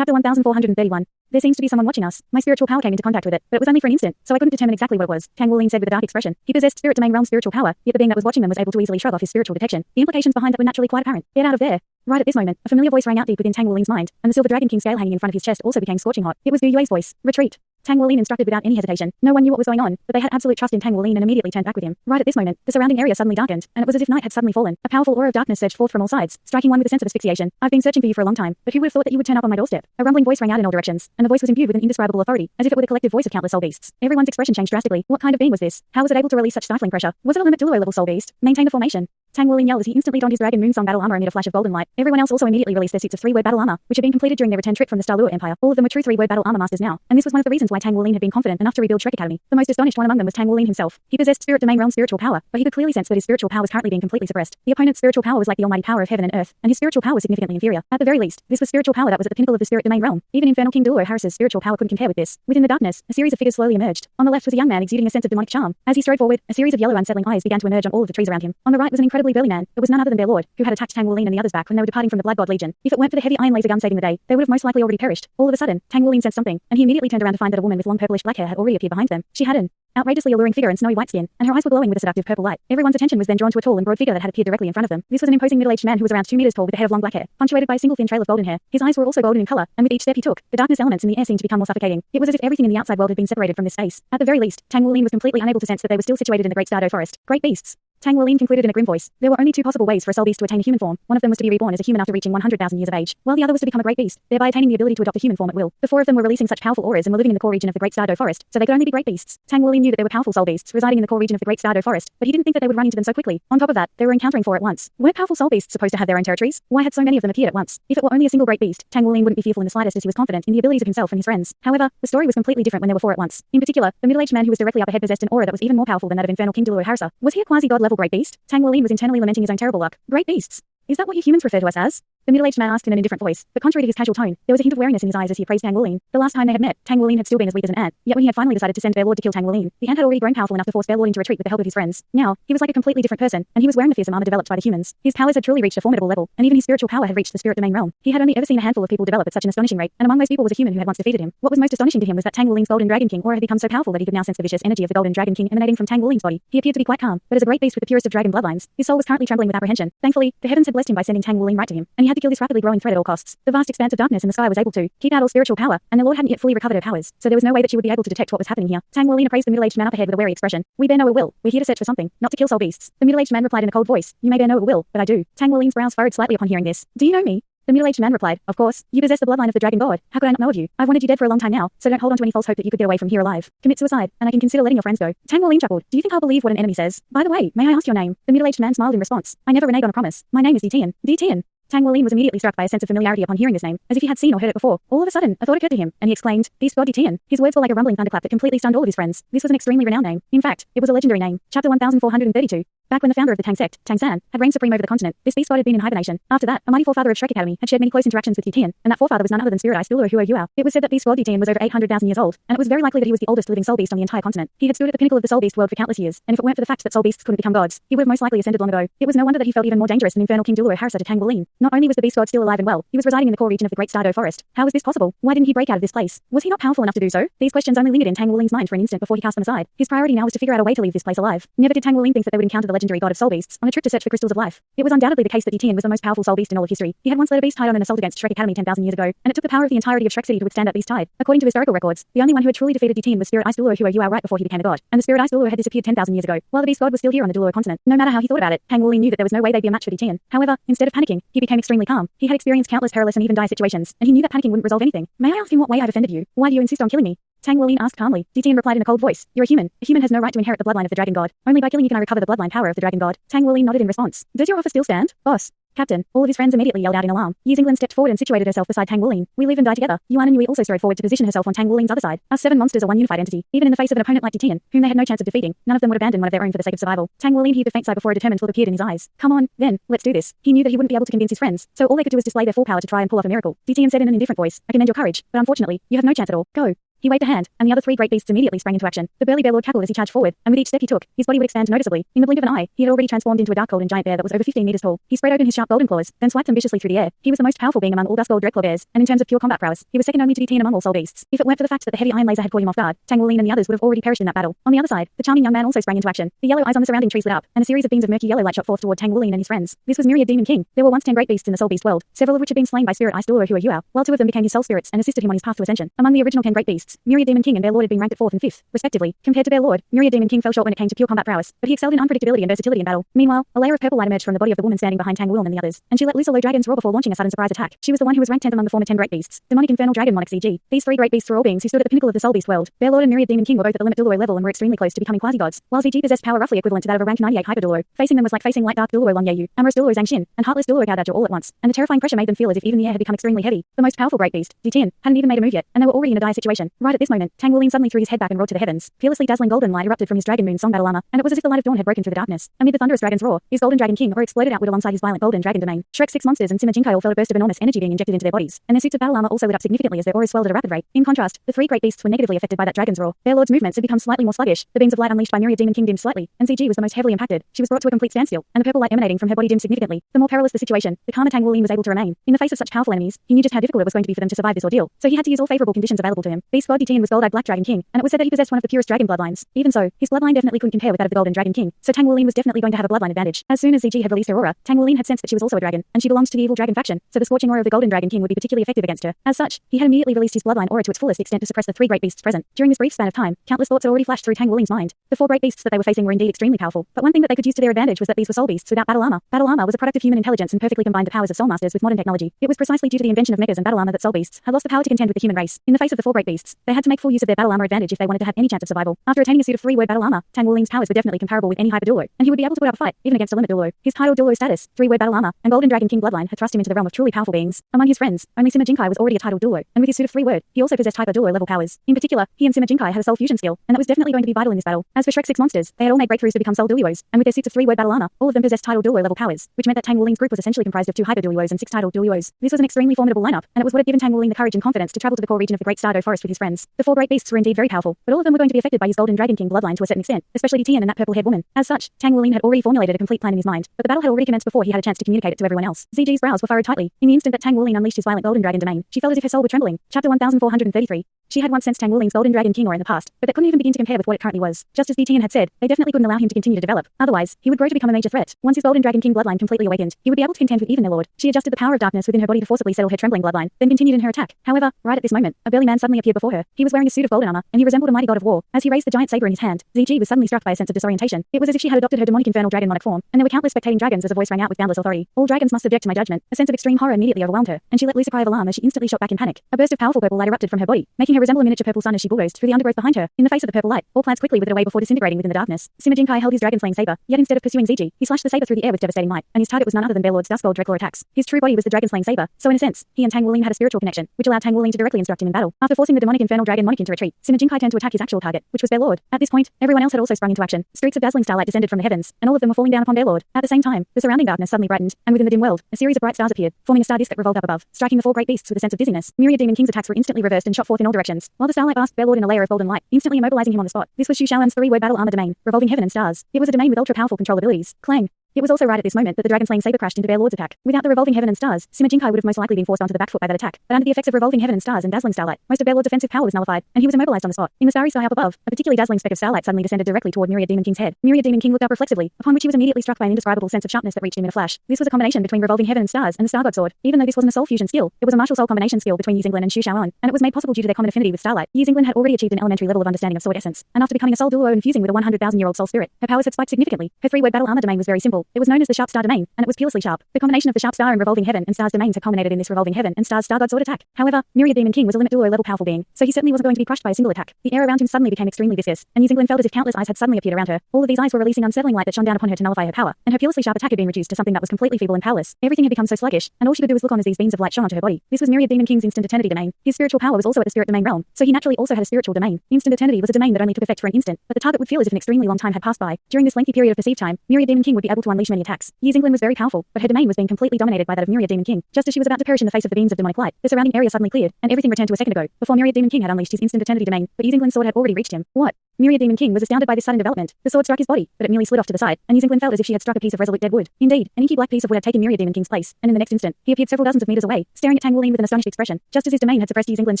Chapter 1431. There seems to be someone watching us. My spiritual power came into contact with it, but it was only for an instant, so I couldn't determine exactly what it was. Tang Wuling said with a dark expression. He possessed spirit domain realm spiritual power, yet the being that was watching them was able to easily shrug off his spiritual detection. The implications behind that were naturally quite apparent. Get out of there. Right at this moment, a familiar voice rang out deep within Tang Wuling's mind, and the silver dragon king scale hanging in front of his chest also became scorching hot. It was Douluo's voice. Retreat. Tang Wuling instructed without any hesitation. No one knew what was going on, but they had absolute trust in Tang Wuling and immediately turned back with him. Right at this moment, the surrounding area suddenly darkened, and it was as if night had suddenly fallen. A powerful aura of darkness surged forth from all sides, striking one with a sense of asphyxiation. I've been searching for you for a long time, but who would have thought that you would turn up on my doorstep? A rumbling voice rang out in all directions, and the voice was imbued with an indescribable authority, as if it were the collective voice of countless soul beasts. Everyone's expression changed drastically. What kind of being was this? How was it able to release such stifling pressure? Was it a limit Douluo level soul beast? Maintain a formation. Tang Wuling yelled as he instantly donned his dragon moonsong battle armor amid a flash of golden light. Everyone else also immediately released their suits of 3-word battle armor, which had been completed during their return trip from the Douluo Empire. All of them were true 3-word battle armor masters now, and this was one of the reasons why Tang Wuling had been confident enough to rebuild Shrek Academy. The most astonished one among them was Tang Wuling himself. He possessed spirit domain realm spiritual power, but he could clearly sense that his spiritual power was currently being completely suppressed. The opponent's spiritual power was like the almighty power of heaven and earth, and his spiritual power was significantly inferior. At the very least, this was spiritual power that was at the pinnacle of the spirit domain realm. Even infernal King Douluo Harris's spiritual power couldn't compare with this. Within the darkness, a series of figures slowly emerged. On the left was a young man exuding a sense of demonic charm. As he strode forward, a series of yellow unsettling eyes began to emerge on all of the trees around him. On the right was an incredibly burly man. It was none other than their lord, who had attacked Tang Wuling and the others back when they were departing from the Blood God Legion. If it weren't for the heavy iron laser gun saving the day, they would have most likely already perished. All of a sudden, Tang Wuling sensed something, and he immediately turned around to find that a woman with long purplish black hair had already appeared behind them. She had an outrageously alluring figure and snowy white skin, and her eyes were glowing with a seductive purple light. Everyone's attention was then drawn to a tall and broad figure that had appeared directly in front of them. This was an imposing middle-aged man who was around 2 meters tall with a head of long black hair, punctuated by a single thin trail of golden hair. His eyes were also golden in color, and with each step he took, the darkness elements in the air seemed to become more suffocating. It was as if everything in the outside world had been separated from this space. At the very least, Tang Wuling was completely unable to sense that they were still situated in the Great Star Dou Forest. Great beasts. Tang Wuling concluded in a grim voice. There were only 2 possible ways for a soul beast to attain a human form. One of them was to be reborn as a human after reaching 100,000 years of age, while the other was to become a great beast, thereby attaining the ability to adopt a human form at will. The 4 of them were releasing such powerful auras and were living in the core region of the Great Star Dou Forest, so they could only be great beasts. Tang Wuling knew that there were powerful soul beasts residing in the core region of the Great Star Dou Forest, but he didn't think that they would run into them so quickly. On top of that, they were encountering 4 at once. Weren't powerful soul beasts supposed to have their own territories? Why had so many of them appeared at once? If it were only a single great beast, Tang Wuling wouldn't be fearful in the slightest as he was confident in the abilities of himself and his friends. However, the story was completely different when there were 4 at once. In particular, the middle-aged man who was directly up ahead possessed an aura that was even more powerful than that of infernal King Douluo Harris. Was he a quasi-god level great beast? Tang Wuling was internally lamenting his own terrible luck. Great beasts. Is that what you humans refer to us as? The middle-aged man asked in an indifferent voice, but contrary to his casual tone, there was a hint of wariness in his eyes as he appraised Tang Wuling. The last time they had met, Tang Wuling had still been as weak as an ant, yet when he had finally decided to send their lord to kill Tang Wuling, the ant had already grown powerful enough to force their lord into retreat with the help of his friends. Now, he was like a completely different person, and he was wearing the fearsome armor developed by the humans. His powers had truly reached a formidable level, and even his spiritual power had reached the spirit domain realm. He had only ever seen a handful of people develop at such an astonishing rate, and among those people was a human who had once defeated him. What was most astonishing to him was that Tang Wuling's Golden Dragon King aura had become so powerful that he could now sense the vicious energy of the Golden Dragon King emanating from Tang Wuling's body. He appeared to be quite calm, but as a great beast with the purest of dragon bloodlines, his soul was currently trembling with apprehension. Thankfully, the heavens had blessed him by sending Tang Wuling right to him, and he had to kill this rapidly growing threat at all costs. The vast expanse of darkness in the sky was able to keep out all spiritual power, and the Lord hadn't yet fully recovered her powers, so there was no way that she would be able to detect what was happening here. Tang Wuling appraised the middle-aged man up ahead with a wary expression. We bear no ill will. We're here to search for something, not to kill soul beasts. The middle-aged man replied in a cold voice. You may bear no ill will, but I do. Tang Wuling's brows furrowed slightly upon hearing this. Do you know me? The middle-aged man replied, of course. You possess the bloodline of the dragon god. How could I not know of you? I've wanted you dead for a long time now, so don't hold on to any false hope that you could get away from here alive. Commit suicide, and I can consider letting your friends go. Tang Wuling chuckled. Do you think I'll believe what an enemy says? By the way, may I ask your name? The middle-aged man smiled in response. I never renege on a promise. My name is Ditian. Ditian. Tang Wuling was immediately struck by a sense of familiarity upon hearing this name, as if he had seen or heard it before. All of a sudden, a thought occurred to him, and he exclaimed, Beast God Ditian. His words were like a rumbling thunderclap that completely stunned all of his friends. This was an extremely renowned name. In fact, it was a legendary name. Chapter 1432. Back when the founder of the Tang sect, Tang San, had reigned supreme over the continent, this beast god had been in hibernation. After that, a mighty forefather of Shrek Academy had shared many close interactions with Ditian, and that forefather was none other than Spirit Douluo Huo. It was said that beast god Ditian was over 800,000 years old, and it was very likely that he was the oldest living soul beast on the entire continent. He had stood at the pinnacle of the soul beast world for countless years, and if it weren't for the fact that soul beasts couldn't become gods, he would have most likely ascended long ago. It was no wonder that he felt even more dangerous than infernal King Douluo Harris to Tang Wuling. Not only was the beast god still alive and well, he was residing in the core region of the Great Star Dou Forest. How was this possible? Why didn't he break out of this place? Was he not powerful enough to do so? These questions only lingered in Tang Wuling's mind for an instant before he cast them aside. His priority now was to figure out a way to leave this place alive. Never did Tang Wuling think that they would encounter the legendary god of soul beasts on a trip to search for crystals of life. It was undoubtedly the case that Ditian was the most powerful soul beast in all of history. He had once led a beast tide on an assault against Shrek Academy 10,000 years ago, and it took the power of the entirety of Shrek City to withstand that beast tide. According to historical records, the only one who had truly defeated Ditian was Spirit Douluo Huo right before he became a god, and the Spirit Douluo had disappeared 10,000 years ago, while the beast god was still here on the Douluo continent. No matter how he thought about it, Tang Wuling knew that there was no way they'd be a match for Ditian. However, instead of panicking, he became extremely calm. He had experienced countless perilous and even dire situations, and he knew that panicking wouldn't resolve anything. May I ask in what way I've offended you? Why do you insist on killing me? Tang Wuling asked calmly. Ditian replied in a cold voice. You're a human. A human has no right to inherit the bloodline of the dragon god. Only by killing you can I recover the bloodline power of the dragon god. Tang Wuling nodded in response. Does your offer still stand? Boss. Captain. All of his friends immediately yelled out in alarm. Yi Xinglan stepped forward and situated herself beside Tang Wuling. We live and die together. Yuan and Yui also strode forward to position herself on Tang Wuling's other side. Us 7 monsters are one unified entity. Even in the face of an opponent like Ditian, whom they had no chance of defeating, none of them would abandon one of their own for the sake of survival. Tang Wuling heaved a faint sigh before a determined look appeared in his eyes. Come on, then, let's do this. He knew that he wouldn't be able to convince his friends, so all they could do was display their full power to try and pull off a miracle. Ditian said in an indifferent voice, I commend your courage, but unfortunately, you have no chance at all. Go. He waved a hand, and the other three great beasts immediately sprang into action. The burly bear lord cackled as he charged forward, and with each step he took, his body would expand noticeably. In the blink of an eye, he had already transformed into a dark golden giant bear that was over 15 meters tall. He spread open his sharp golden claws, then swiped them viciously through the air. He was the most powerful being among all Dusk Gold Dreadclaw bears, and in terms of pure combat prowess, he was second only to DT among all soul beasts. If it weren't for the fact that the heavy iron laser had caught him off guard, Tang Wuling and the others would have already perished in that battle. On the other side, the charming young man also sprang into action. The yellow eyes on the surrounding trees lit up, and a series of beams of murky yellow light shot forth toward Tang Wuling and his friends. This was Myriad Demon King. There were once 10 great beasts in the soul beast world, several of which had been slain by spirit ice Douluo Huo, while 2 of them became his soul spirits and assisted him on his path to ascension. Among the original 10 great beasts, Myriad Demon King and Bear Lord had been ranked at 4th and 5th, respectively. Compared to Bear Lord, Myriad Demon King fell short when it came to pure combat prowess, but he excelled in unpredictability and versatility in battle. Meanwhile, a layer of purple light emerged from the body of the woman standing behind Tang Wuling and the others, and she let loose a low dragon's roar before launching a sudden surprise attack. She was the one who was ranked 10th among the former 10 great beasts, demonic infernal dragon monarch CG. These 3 great beasts were all beings who stood at the pinnacle of the soul beast world. Bear Lord and Myriad Demon King were both at the limit Douluo level and were extremely close to becoming quasi-gods, while CG possessed power roughly equivalent to that of a rank 98 hyper Douluo. Facing them was like facing light dark Douluo Long Yeyu, amorous Douluo Zhang Xin, and heartless Douluo Cao Dazhou all at once, and the terrifying pressure made them feel as if even the air had become extremely heavy. The most powerful great beast, Ditian, hadn't even made a move yet, and they were already in a dire situation. Right at this moment, Tang Wuling suddenly threw his head back and roared to the heavens. Fearlessly dazzling golden light erupted from his dragon moon song battle armor, and it was as if the light of dawn had broken through the darkness. Amid the thunderous dragon's roar, his golden dragon king exploded outward alongside his violent golden dragon domain. Shrek 6 monsters and Sima Jinkai all felt a burst of enormous energy being injected into their bodies, and their suits of battle armor also lit up significantly as their auras swelled at a rapid rate. In contrast, the 3 great beasts were negatively affected by that dragon's roar. Bear Lord's movements had become slightly more sluggish, the beams of light unleashed by Myriad Demon King dimmed slightly, and CG was the most heavily impacted. She was brought to a complete standstill, and the purple light emanating from her body dimmed significantly. The more perilous the situation, the calmer Tang Wuling was able to remain. In the face of such powerful enemies, he knew just how difficult it was going to be for them to survive this ordeal, so he had to use all favorable conditions available to him. Beast God Ditian was Gold-Eyed Black Dragon King, and it was said that he possessed one of the purest dragon bloodlines. Even so, his bloodline definitely couldn't compare with that of the Golden Dragon King, so Tang Wuling was definitely going to have a bloodline advantage. As soon as ZG had released her aura, Tang Wuling had sensed that she was also a dragon, and she belonged to the evil dragon faction, so the scorching aura of the Golden Dragon King would be particularly effective against her. As such, he had immediately released his bloodline aura to its fullest extent to suppress the 3 great beasts present. During this brief span of time, countless thoughts had already flashed through Tang Wuling's mind. The 4 great beasts that they were facing were indeed extremely powerful, but one thing that they could use to their advantage was that these were soul beasts without battle armor. Battle armor was a product of human intelligence and perfectly combined the powers of soul masters with modern technology. It was precisely due to the invention of mechas and battle armor that soul beasts had lost the power to contend with the human race. In the face of the 4 great beasts, they had to make full use of their battle armor advantage if they wanted to have any chance of survival. After attaining a suit of 3-word battle armor, Tang Wuling's powers were definitely comparable with any hyper Douluo, and he would be able to put up a fight, even against a limit Douluo. His title Douluo status, 3-word battle armor, and Golden Dragon King bloodline had thrust him into the realm of truly powerful beings. Among his friends, only Sima Jinkai was already a titled Douluo, and with his suit of 3-word, he also possessed hyper Douluo level powers. In particular, he and Sima Jinkai had a soul fusion skill, and that was definitely going to be vital in this battle. As for Shrek 6 monsters, they had all made breakthroughs to become soul Douluos, and with their suits of 3-word battle armor, all of them possessed titled Douluo level powers, which meant that Tang Wuling's group was essentially comprised of 2 hyper Douluos and 6 titled Douluos. This was an extremely formidable lineup, and it was what had given Tang Wuling the courage and confidence to travel to the core region of the Great Star Dou Forest with his friends. The 4 great beasts were indeed very powerful, but all of them were going to be affected by his Golden Dragon King bloodline to a certain extent, especially Ditian and that purple-haired woman. As such, Tang Wuling had already formulated a complete plan in his mind, but the battle had already commenced before he had a chance to communicate it to everyone else. ZG's brows were furrowed tightly. In the instant that Tang Wuling unleashed his violent Golden Dragon domain, she felt as if her soul were trembling. Chapter 1433. She had once sensed Tang Wuling's Golden Dragon King aura in the past, but that couldn't even begin to compare with what it currently was. Just as Ditian had said, they definitely couldn't allow him to continue to develop. Otherwise, he would grow to become a major threat. Once his Golden Dragon King bloodline completely awakened, he would be able to contend with even their lord. She adjusted the power of darkness within her body to forcibly settle her trembling bloodline, then continued in her attack. However, right at this moment, a burly man suddenly appeared before her. He was wearing a suit of golden armor, and he resembled a mighty god of war. As he raised the giant saber in his hand, ZG was suddenly struck by a sense of disorientation. It was as if she had adopted her demonic infernal dragon monarch form, and there were countless spectating dragons as a voice rang out with boundless authority. All dragons must subject to my judgment. A sense of extreme horror immediately overwhelmed her, and she let loose a cry of alarm as she instantly shot back in panic. A burst of powerful purple light erupted from her body, making her resemble a miniature purple sun as she bulldozed through the undergrowth behind her. In the face of the purple light, all plants quickly withered away before disintegrating within the darkness. Sima Jinkai held his dragon-slaying saber, yet instead of pursuing ZG, he slashed the saber through the air with devastating might, and his target was none other than Bear Lord's Dusk Gold Dreadclaw attacks. His true body was the dragon-slaying saber, so in a sense, he and Tang Wuling had a spiritual connection, which allowed Tang Wuling to directly instruct him in battle. After forcing the demonic infernal dragon monarch into retreat, Sima Jinkai turned to attack his actual target, which was Bear Lord. At this point, everyone else had also sprung into action. Streaks of dazzling starlight descended from the heavens, and all of them were falling down upon Bear Lord. At the same time, the surrounding darkness suddenly brightened, and within the dim world, a series of bright stars appeared, forming a star disk that revolved up above, striking the 4 great beasts with a sense of dizziness. Myriad Demon King's attacks were instantly reversed and shot forth in all directions, while the starlight basked Bear Lord in a layer of golden light, instantly immobilizing him on the spot. This was Xu Shaoan's 3-word battle armor domain, revolving heaven and stars. It was a domain with ultra-powerful control abilities. Clang. It was also right at this moment that the dragon-slaying saber crashed into Bear Lord's attack. Without the revolving heaven and stars, Sima Jinkai would have most likely been forced onto the back foot by that attack, but under the effects of revolving heaven and stars and dazzling starlight, most of Bear Lord's offensive power was nullified, and he was immobilized on the spot. In the starry sky up above, a particularly dazzling speck of starlight suddenly descended directly toward Myriad Demon King's head. Myriad Demon King looked up reflexively, upon which he was immediately struck by an indescribable sense of sharpness that reached him in a flash. This was a combination between revolving heaven and stars and the Star God Sword. Even though this wasn't a soul fusion skill, it was a martial soul combination skill between Yi Xinglan and Xu Shaoan, and it was made possible due to their common affinity with starlight. Yi Xinglan had already achieved an elementary level of understanding of sword essence, and after becoming a soul Douluo and fusing with a 100,000-year-old soul spirit, her powers had spiked significantly. Her 3-word battle armor domain was very simple. It was known as the Sharp Star domain, and it was purely sharp. The combination of the Sharp Star and revolving heaven and stars domains had culminated in this revolving heaven and stars Star God Sword attack. However, Myriad Demon King was a limit Douluo level powerful being, so he certainly wasn't going to be crushed by a single attack. The air around him suddenly became extremely viscous, and Yi Xinglan felt as if countless eyes had suddenly appeared around her. All of these eyes were releasing unsettling light that shone down upon her to nullify her power, and her purely sharp attack had been reduced to something that was completely feeble and powerless. Everything had become so sluggish, and all she could do was look on as these beams of light shone onto her body. This was Myriad Demon King's instant eternity domain. His spiritual power was also at the spirit domain realm, so he naturally also had a spiritual domain. Instant eternity was a domain that only took effect for an instant, but the target would feel as if an extremely long time had passed by. During this lengthy period of perceived time, Myriad Demon King would be able to to unleash many attacks. Yi Xinglan was very powerful, but her domain was being completely dominated by that of Myriad Demon King. Just as she was about to perish in the face of the beams of demonic light, the surrounding area suddenly cleared, and everything returned to a second ago, before Myriad Demon King had unleashed his instant eternity domain, but Yi Xinglan's sword had already reached him. What? Myriad Demon King was astounded by this sudden development. The sword struck his body, but it merely slid off to the side, and Yi Xinglan felt as if she had struck a piece of resolute dead wood. Indeed, an inky black piece of wood had taken Myriad Demon King's place, and in the next instant, he appeared several dozens of meters away, staring at Tang Wulin with an astonished expression. Just as his domain had suppressed Yi Xinglan's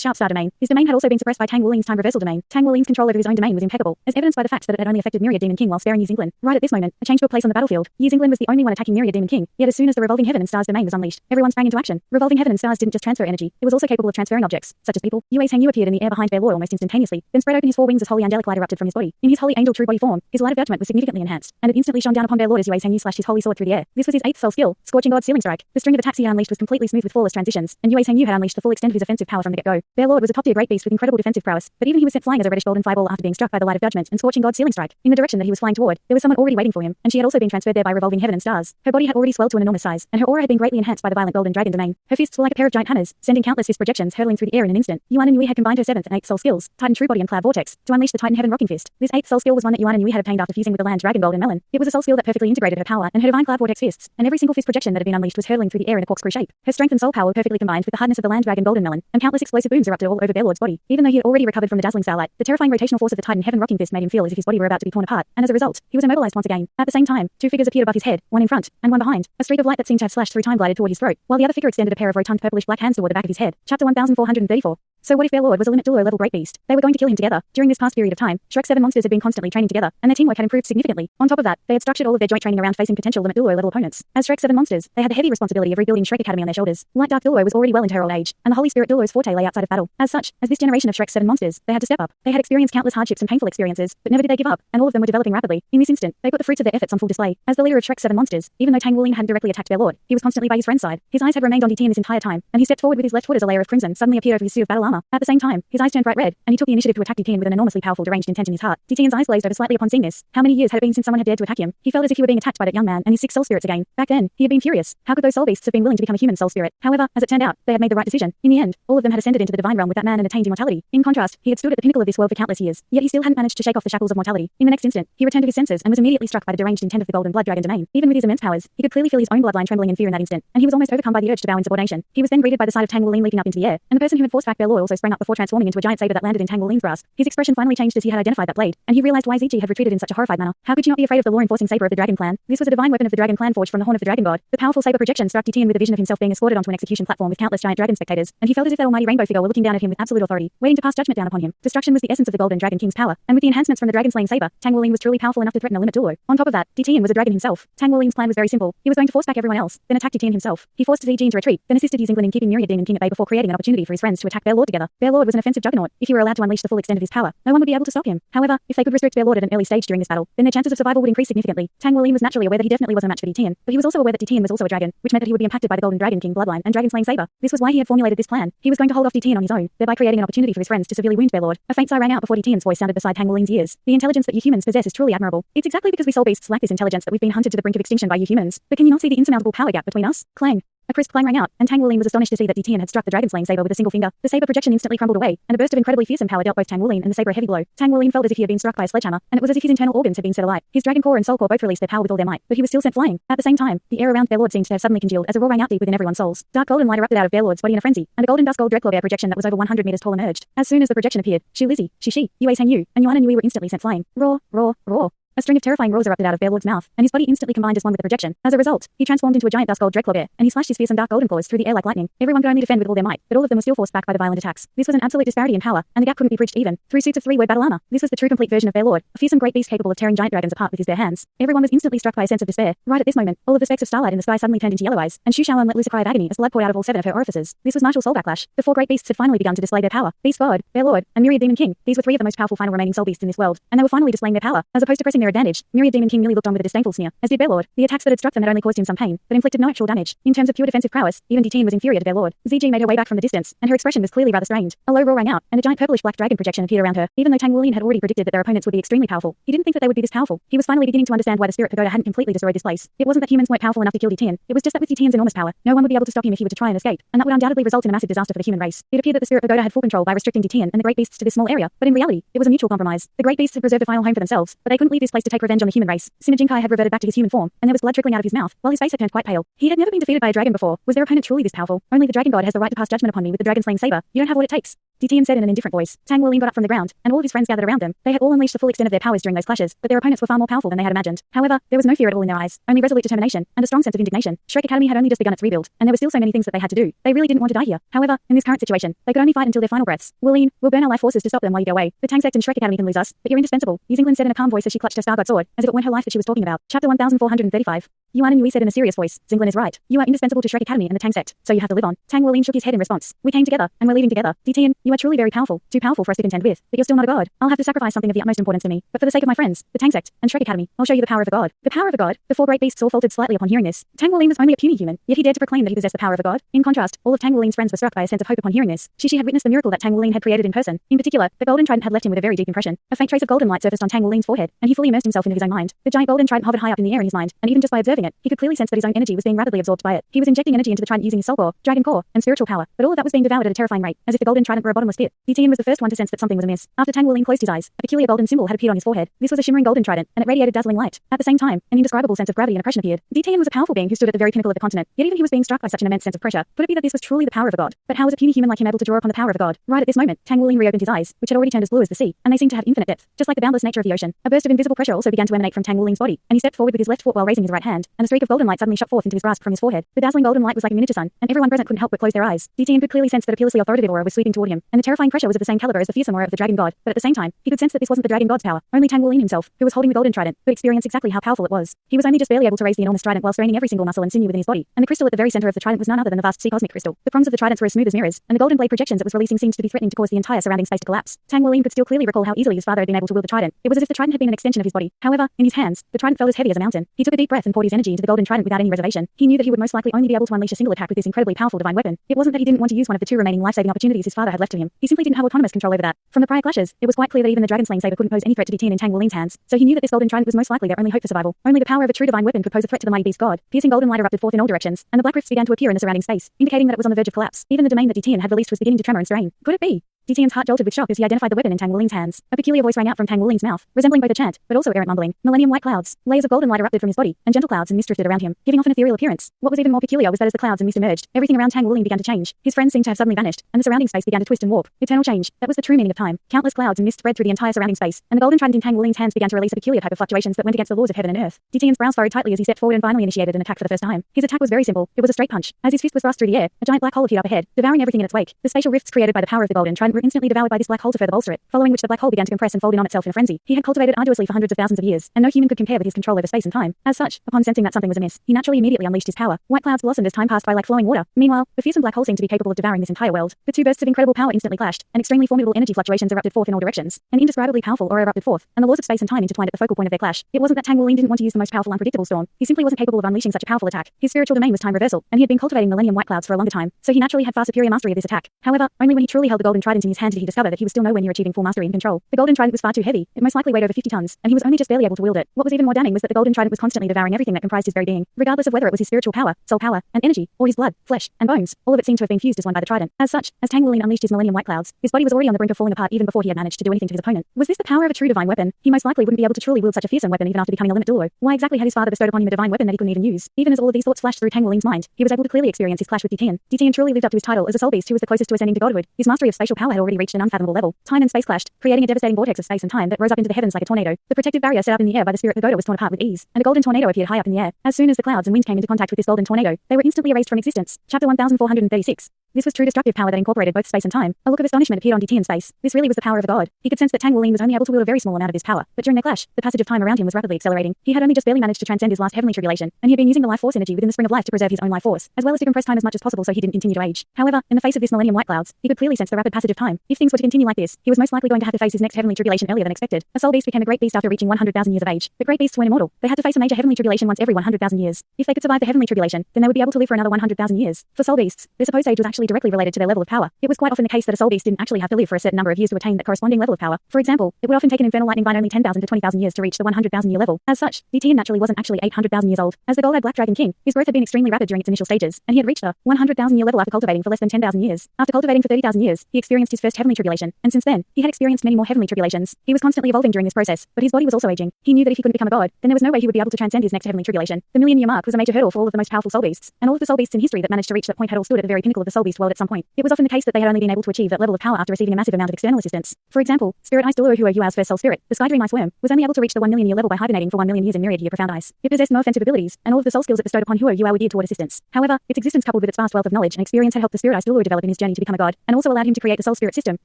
sharp star domain, his domain had also been suppressed by Tang Wulin's time reversal domain. Tang Wulin's control over his own domain was impeccable, as evidenced by the fact that it had only affected Myriad Demon King while sparing Yi Xinglan. Right at this moment, a change took place on the battlefield. Yi Xinglan was the only one attacking Myriad Demon King, yet as soon as the revolving heaven and stars domain was unleashed, everyone sprang into action. Revolving heaven and stars didn't just transfer energy, it was also capable of transferring objects, such as people. Yue Hangyu appeared in the air behind Douluo almost instantaneously, then spread open his four wings as holy angelic light erupted from his body. In his holy angel true body form, his light of judgment was significantly enhanced, and it instantly shone down upon Douluo as Yue Hangyu slashed his holy sword through the air. This was his 8th soul skill, Scorching God's Sealing Strike. The string of attacks he had unleashed was completely smooth with flawless transitions, and Yue Hangyu had unleashed the full extent of his offensive power from the get-go. Douluo was a top-tier great beast with incredible defensive prowess, but even he was sent flying as a reddish golden fireball after being struck by the light of judgment and Scorching God's Sealing Strike. In the direction that he was flying toward, there was someone already waiting for him, and she had also been transferred there by revolving heaven and stars. Her body had already swelled to an enormous size, and her aura had been greatly enhanced by the violent golden dragon domain. Her fists were like a pair of giant hammers, sending countless fist projections hurtling through the air in an instant. Yuan and Yui had combined her 7th and 8th soul skills, Titan True Body and Cloud Vortex, to unleash the Titan Heaven Rocking Fist. This 8th soul skill was one that Yuan and Yui had obtained after fusing with the land dragon golden melon. It was a soul skill that perfectly integrated her power and her divine Cloud Vortex fists, and every single fist projection that had been unleashed was hurtling through the air in a corkscrew shape. Her strength and soul power were perfectly combined with the hardness of the land dragon golden melon, and countless explosive booms erupted all over Bear Lord's body. Even though he had already recovered from the dazzling starlight, the terrifying rotational force of the Titan Heaven Rocking Fist made him feel as if his body were about to be torn apart, and as a result, he was immobilized once again. At the same time, two figures appeared above his head, one in front, and one behind. A streak of light that seemed to have slashed through time glided toward his throat, while the other figure extended a pair of rotund purplish black hands toward the back of his head. Chapter 1434. So what if Bear Lord was a limit Douluo level great beast? They were going to kill him together. During this past period of time, Shrek 7 monsters had been constantly training together, and their teamwork had improved significantly. On top of that, they had structured all of their joint training around facing potential limit Douluo level opponents. As Shrek 7 monsters, they had the heavy responsibility of rebuilding Shrek Academy on their shoulders. Light Dark Douluo was already well into her old age, and the Holy Spirit Douluo's forte lay outside of battle. As such, as this generation of Shrek 7 monsters, they had to step up. They had experienced countless hardships and painful experiences, but never did they give up, and all of them were developing rapidly. In this instant, they put the fruits of their efforts on full display. As the leader of Shrek 7 monsters, even though Tang Wulin hadn't directly attacked Bear Lord, he was constantly by his friend's side. His eyes had remained on DT in this entire time, and he stepped forward with his left foot as a layer of crimson suddenly appeared over his suit of battle armor. At the same time, his eyes turned bright red, and he took the initiative to attack DT with an enormously powerful deranged intent in his heart. DT's eyes glazed over slightly upon seeing this. How many years had it been since someone had dared to attack him? He felt as if he were being attacked by that young man and his 6 soul spirits again. Back then, he had been furious. How could those soul beasts have been willing to become a human soul spirit? However, as it turned out, they had made the right decision. In the end, all of them had ascended into the divine realm with that man and attained immortality. In contrast, he had stood at the pinnacle of this world for countless years, yet he still hadn't managed to shake off the shackles of mortality. In the next instant, he returned to his senses and was immediately struck by the deranged intent of the golden blood dragon domain. Even with his immense powers, he could clearly feel his own bloodline trembling in fear in that instant, and he was almost overcome by the urge to bow in subordination. He was then greeted by the sight of Tang Wulin leaping up into the air, and the person who had forced back Bear Lord also sprang up before transforming into a giant saber that landed in Tang Wulin's grasp. His expression finally changed as he had identified that blade, and he realized why ZG had retreated in such a horrified manner. How could you not be afraid of the law-enforcing saber of the dragon clan? This was a divine weapon of the dragon clan forged from the horn of the dragon god. The powerful saber projection struck Titian with a vision of himself being escorted onto an execution platform with countless giant dragon spectators, and he felt as if that almighty rainbow figure were looking down at him with absolute authority, waiting to pass judgment down upon him. Destruction was the essence of the golden dragon king's power, and with the enhancements from the dragon slaying saber, Tang Wulin was truly powerful enough to threaten a limit Douluo. On top of that, Titian was a dragon himself. Tang Wulin's plan was very simple. He was going to force back everyone else, then attack Titian himself. He forced ZG into retreat, then assisted Yi Xinglan in keeping Myriad Demon King at bay before creating an opportunity for his friends to attack Bear Lord together. Bear Lord was an offensive juggernaut. If he were allowed to unleash the full extent of his power, no one would be able to stop him. However, if they could restrict Bear Lord at an early stage during this battle, then their chances of survival would increase significantly. Tang Wulin was naturally aware that he definitely wasn't a match for Titian, but he was also aware that Titian was also a dragon, which meant that he would be impacted by the golden dragon king bloodline and dragon slaying saber. This was why he had formulated this plan. He was going to hold off Titian on his own, thereby creating an opportunity for his friends to severely wound Bear Lord. A faint sigh rang out before Titian's voice sounded beside Tang Wulin's ears. The intelligence that you humans possess is truly admirable. It's exactly because we soul beasts lack this intelligence that we've been hunted to the brink of extinction by you humans. But can you not see the insurmountable power gap between us? Clang. A crisp clang rang out, and Tang Wulin was astonished to see that Titian had struck the dragon-slaying saber with a single finger. The saber projection instantly crumbled away, and a burst of incredibly fearsome power dealt both Tang Wulin and the saber a heavy blow. Tang Wulin felt as if he had been struck by a sledgehammer, and it was as if his internal organs had been set alight. His dragon core and soul core both released their power with all their might, but he was still sent flying. At the same time, the air around Bear Lord seemed to have suddenly congealed as a roar rang out deep within everyone's souls. Dark golden light erupted out of Bear Lord's body in a frenzy, and a golden dust gold dreadclaw bear projection that was over 100 meters tall emerged. As soon as the projection appeared, Shu Lizzie, Shi, Yue Hangyu, and Yuan and Yui were instantly sent flying. Roar, roar, roar. A string of terrifying roars erupted out of Bear Lord's mouth, and his body instantly combined as one with the projection. As a result, he transformed into a giant dust gold dreadclaw bear, and he slashed his fearsome dark golden claws through the air like lightning. Everyone could only defend with all their might, but all of them were still forced back by the violent attacks. This was an absolute disparity in power, and the gap couldn't be bridged even through suits of 3-word battle armor. This was the true complete version of Bear Lord, a fearsome great beast capable of tearing giant dragons apart with his bare hands. Everyone was instantly struck by a sense of despair. Right at this moment, all of the specks of starlight in the sky suddenly turned into yellow eyes, and Shu Shaoan let loose a cry of agony as blood poured out of all 7 of her orifices. This was martial soul backlash. The 4 great beasts had finally begun to display their power. Beast God, Bear Lord, and Myriad Demon King. These were 3 of the most powerful final remaining soul beasts in this world, and they were finally displaying their power. As opposed to pressing their advantage, Myriad Demon King merely looked on with a disdainful sneer, as did Bear Lord. The attacks that had struck them had only caused him some pain, but inflicted no actual damage. In terms of pure defensive prowess, even Titian was inferior to Bear Lord. ZG made her way back from the distance, and her expression was clearly rather strained. A low roar rang out, and a giant purplish black dragon projection appeared around her. Even though Tang Wulin had already predicted that their opponents would be extremely powerful, he didn't think that they would be this powerful. He was finally beginning to understand why the Spirit Pagoda hadn't completely destroyed this place. It wasn't that humans weren't powerful enough to kill Titian, it was just that with Titian's enormous power, no one would be able to stop him if he were to try and escape, and that would undoubtedly result in a massive disaster for the human race. It appeared that the Spirit Pagoda had full control by restricting Titian and the great beasts to this small area, but in reality, it was a mutual compromise. The great beasts had preserved a final home for themselves, but they couldn't leave this this place to take revenge on the human race. Sinner Jinkai had reverted back to his human form, and there was blood trickling out of his mouth, while his face had turned quite pale. He had never been defeated by a dragon before. Was their opponent truly this powerful? Only the dragon god has the right to pass judgment upon me with the dragon-slaying saber. You don't have what it takes. Tian said in an indifferent voice. Tang Wuling got up from the ground, and all of his friends gathered around them. They had all unleashed the full extent of their powers during those clashes, but their opponents were far more powerful than they had imagined. However, there was no fear at all in their eyes, only resolute determination, and a strong sense of indignation. Shrek Academy had only just begun its rebuild, and there were still so many things that they had to do. They really didn't want to die here. However, in this current situation, they could only fight until their final breaths. Wuling, we'll burn our life forces to stop them while you go away. The Tang sect and Shrek Academy can lose us, but you're indispensable. Yingling said in a calm voice as she clutched her Star God sword, as if it weren't her life that she was talking about. Chapter 1435. Yuan and Yui said in a serious voice, Zinglin is right. You are indispensable to Shrek Academy and the Tang sect, so you have to live on. Tang Wuling shook his head in response. We came together, and we're leaving together. Tian, you are truly very powerful, too powerful for us to contend with, but you're still not a god. I'll have to sacrifice something of the utmost importance to me, but for the sake of my friends, the Tang sect, and Shrek Academy, I'll show you the power of a god. The power of a god? The four great beasts all faltered slightly upon hearing this. Tang Wuling was only a puny human, yet he dared to proclaim that he possessed the power of a god. In contrast, all of Tang Wuling's friends were struck by a sense of hope upon hearing this. Shishi had witnessed the miracle that Tang Wuling had created in person. In particular, the golden trident had left him with a very deep impression. A faint trace of golden light surfaced on Tang Wuling's forehead, and he fully immersed himself into his own mind. The giant golden trident hovered high up in the air in his mind, and even just by observing it, he could clearly sense that his own energy was being rapidly absorbed by it. He was injecting energy into the trident using his soul core, dragon core, and spiritual power, but all of that was being devoured at a terrifying rate, as if the golden trident were a bottomless pit. Tian was the first one to sense that something was amiss. After Tang Wuling closed his eyes, a peculiar golden symbol had appeared on his forehead. This was a shimmering golden trident, and it radiated dazzling light. At the same time, an indescribable sense of gravity and oppression appeared. Tian was a powerful being who stood at the very pinnacle of the continent, yet even he was being struck by such an immense sense of pressure. Could it be that this was truly the power of a god? But how was a puny human like him able to draw upon the power of a god? Right at this moment, Tang Wuling reopened his eyes, which had already turned as blue as the sea, and they seemed to have infinite depth, just like the boundless nature of the ocean. A burst of invisible pressure also began to emanate from Tang Wuling's body, and he stepped forward with his left foot while raising his right hand, and a streak of golden light suddenly shot forth into his grasp from his forehead. The dazzling golden light was like a miniature sun, and everyone present couldn't help but close their eyes. Tian could clearly sense that a peerlessly authoritative aura was sweeping toward him, and the terrifying pressure was of the same caliber as the fearsome aura of the dragon god, but at the same time, he could sense that this wasn't the dragon god's power. Only Tang Wuling himself, who was holding the golden trident, could experience exactly how powerful it was. He was only just barely able to raise the enormous trident while straining every single muscle and sinew within his body, and the crystal at the very center of the trident was none other than the vast sea cosmic crystal. The prongs of the tridents were as smooth as mirrors, and the golden blade projections it was releasing seemed to be threatening to cause the entire surrounding space to collapse. Tang Wuling could still clearly recall how easily his father had been able to wield the trident. It was as if the trident had been an extension of his body. However, in his hands, the trident felt as heavy as a mountain. He took a deep breath and poured his energy into the golden trident without any reservation. He knew that he would most likely only be able to unleash a single attack with this incredibly powerful divine weapon. It wasn't that he didn't want to use one of the two remaining life-saving opportunities his father had left to him. He simply didn't have autonomous control over that. From the prior clashes, it was quite clear that even the dragon-slaying saber couldn't pose any threat to Tian in Tang Wuling's hands, so he knew that this golden trident was most likely their only hope for survival. Only the power of a true divine weapon could pose a threat to the mighty beast god. Piercing golden light erupted forth in all directions, and the black rifts began to appear in the surrounding space, indicating that it was on the verge of collapse. Even the domain that Tian had released was beginning to tremor and strain. Could it be? Tian's heart jolted with shock as he identified the weapon in Tang Wuling's hands. A peculiar voice rang out from Tang Wuling's mouth, resembling both a chant, but also errant mumbling. Millennium white clouds. Layers of golden light erupted from his body, and gentle clouds and mist drifted around him, giving off an ethereal appearance. What was even more peculiar was that as the clouds and mist emerged, everything around Tang Wuling began to change. His friends seemed to have suddenly vanished, and the surrounding space began to twist and warp. Eternal change. That was the true meaning of time. Countless clouds and mist spread through the entire surrounding space, and the golden trident in Tang Wuling's hands began to release a peculiar type of fluctuations that went against the laws of heaven and earth. Tian's brows furrowed tightly as he stepped forward and finally initiated an attack for the first time. His attack was very simple. It was a straight punch. As his fist was thrust through the air, a giant black hole appeared up ahead, devouring everything in its wake. The spatial rifts created by the power of the golden trident were instantly devoured by this black hole to further bolster it, following which the black hole began to compress and fold in on itself in a frenzy. He had cultivated arduously for hundreds of thousands of years, and no human could compare with his control over space and time. As such, upon sensing that something was amiss, he naturally immediately unleashed his power. White clouds blossomed as time passed by like flowing water. Meanwhile, the fearsome black hole seemed to be capable of devouring this entire world. The two bursts of incredible power instantly clashed, and extremely formidable energy fluctuations erupted forth in all directions. An indescribably powerful aura erupted forth, and the laws of space and time intertwined at the focal point of their clash. It wasn't that Tang Wuling didn't want to use the most powerful unpredictable storm. He simply wasn't capable of unleashing such a powerful attack. His spiritual domain was time reversal, and he had been cultivating millennium white clouds for a longer time, so he naturally had far superior mastery of this attack. However, only when he truly held the golden trident in his hand did he discover that he was still nowhere near achieving full mastery and control. The golden trident was far too heavy. It most likely weighed over 50 tons, and he was only just barely able to wield it. What was even more damning was that the golden trident was constantly devouring everything that comprised his very being, regardless of whether it was his spiritual power, soul power, and energy, or his blood, flesh, and bones. All of it seemed to have been fused as one by the trident. As such, as Tang Wuling unleashed his millennium white clouds, his body was already on the brink of falling apart even before he had managed to do anything to his opponent. Was this the power of a true divine weapon? He most likely wouldn't be able to truly wield such a fearsome weapon even after becoming a limit Douluo. Why exactly had his father bestowed upon him a divine weapon that he couldn't even use? Even as all of these thoughts flashed through Tang Wuling's mind, he was able to clearly experience his clash with Tian. Tian truly lived up to his title as a soul beast who was the closest to ascending to godhood. His mastery of spatial power had already reached an unfathomable level. Time and space clashed, creating a devastating vortex of space and time that rose up into the heavens like a tornado. The protective barrier set up in the air by the spirit pagoda was torn apart with ease, and a golden tornado appeared high up in the air. As soon as the clouds and wind came into contact with this golden tornado, they were instantly erased from existence. Chapter 1436. This was true destructive power that incorporated both space and time. A look of astonishment appeared on Tian's face. This really was the power of a god. He could sense that Tang Wuling was only able to wield a very small amount of his power, but during their clash, the passage of time around him was rapidly accelerating. He had only just barely managed to transcend his last heavenly tribulation, and he had been using the life force energy within the spring of life to preserve his own life force, as well as to compress time as much as possible so he didn't continue to age. However, in the face of this millennium white clouds, he could clearly sense the rapid passage of time. If things were to continue like this, he was most likely going to have to face his next heavenly tribulation earlier than expected. A soul beast became a great beast after reaching 100,000 years of age. But great beasts weren't immortal. They had to face a major heavenly tribulation once every 100,000 years. If they could survive the heavenly tribulation, then they would be able to live for another 100,000 years. For soul beasts, their supposed age was actually actually directly related to their level of power. It was quite often the case that a soul beast didn't actually have to live for a certain number of years to attain that corresponding level of power. For example, it would often take an infernal lightning bind only 10,000 to 20,000 years to reach the 100,000 year level. As such, DTN naturally wasn't actually 800,000 years old. As the gold-eyed black dragon king, his growth had been extremely rapid during its initial stages, and he had reached the 100,000 year level after cultivating for less than 10,000 years. After cultivating for 30,000 years, he experienced his first heavenly tribulation, and since then, he had experienced many more heavenly tribulations. He was constantly evolving during this process, but his body was also aging. He knew that if he couldn't become a god, then there was no way he would be able to transcend his next heavenly tribulation. The million-year mark was a major hurdle for all of the most powerful soul beasts, and all of the soul beasts in history that managed to reach that point had all stood at the very pinnacle of the soul beast world at some point. It was often the case that they had only been able to achieve that level of power after receiving a massive amount of external assistance. For example, Spirit Ice Douluo, who are Yuao's first soul spirit, the Sky Dream Ice Worm, was only able to reach the 1 million year level by hibernating for 1 million years in myriad year profound ice. It possessed no offensive abilities, and all of the soul skills it bestowed upon Yuao were geared toward assistance. However, its existence coupled with its vast wealth of knowledge and experience had helped the Spirit Ice Douluo develop in his journey to become a god, and also allowed him to create the soul spirit system,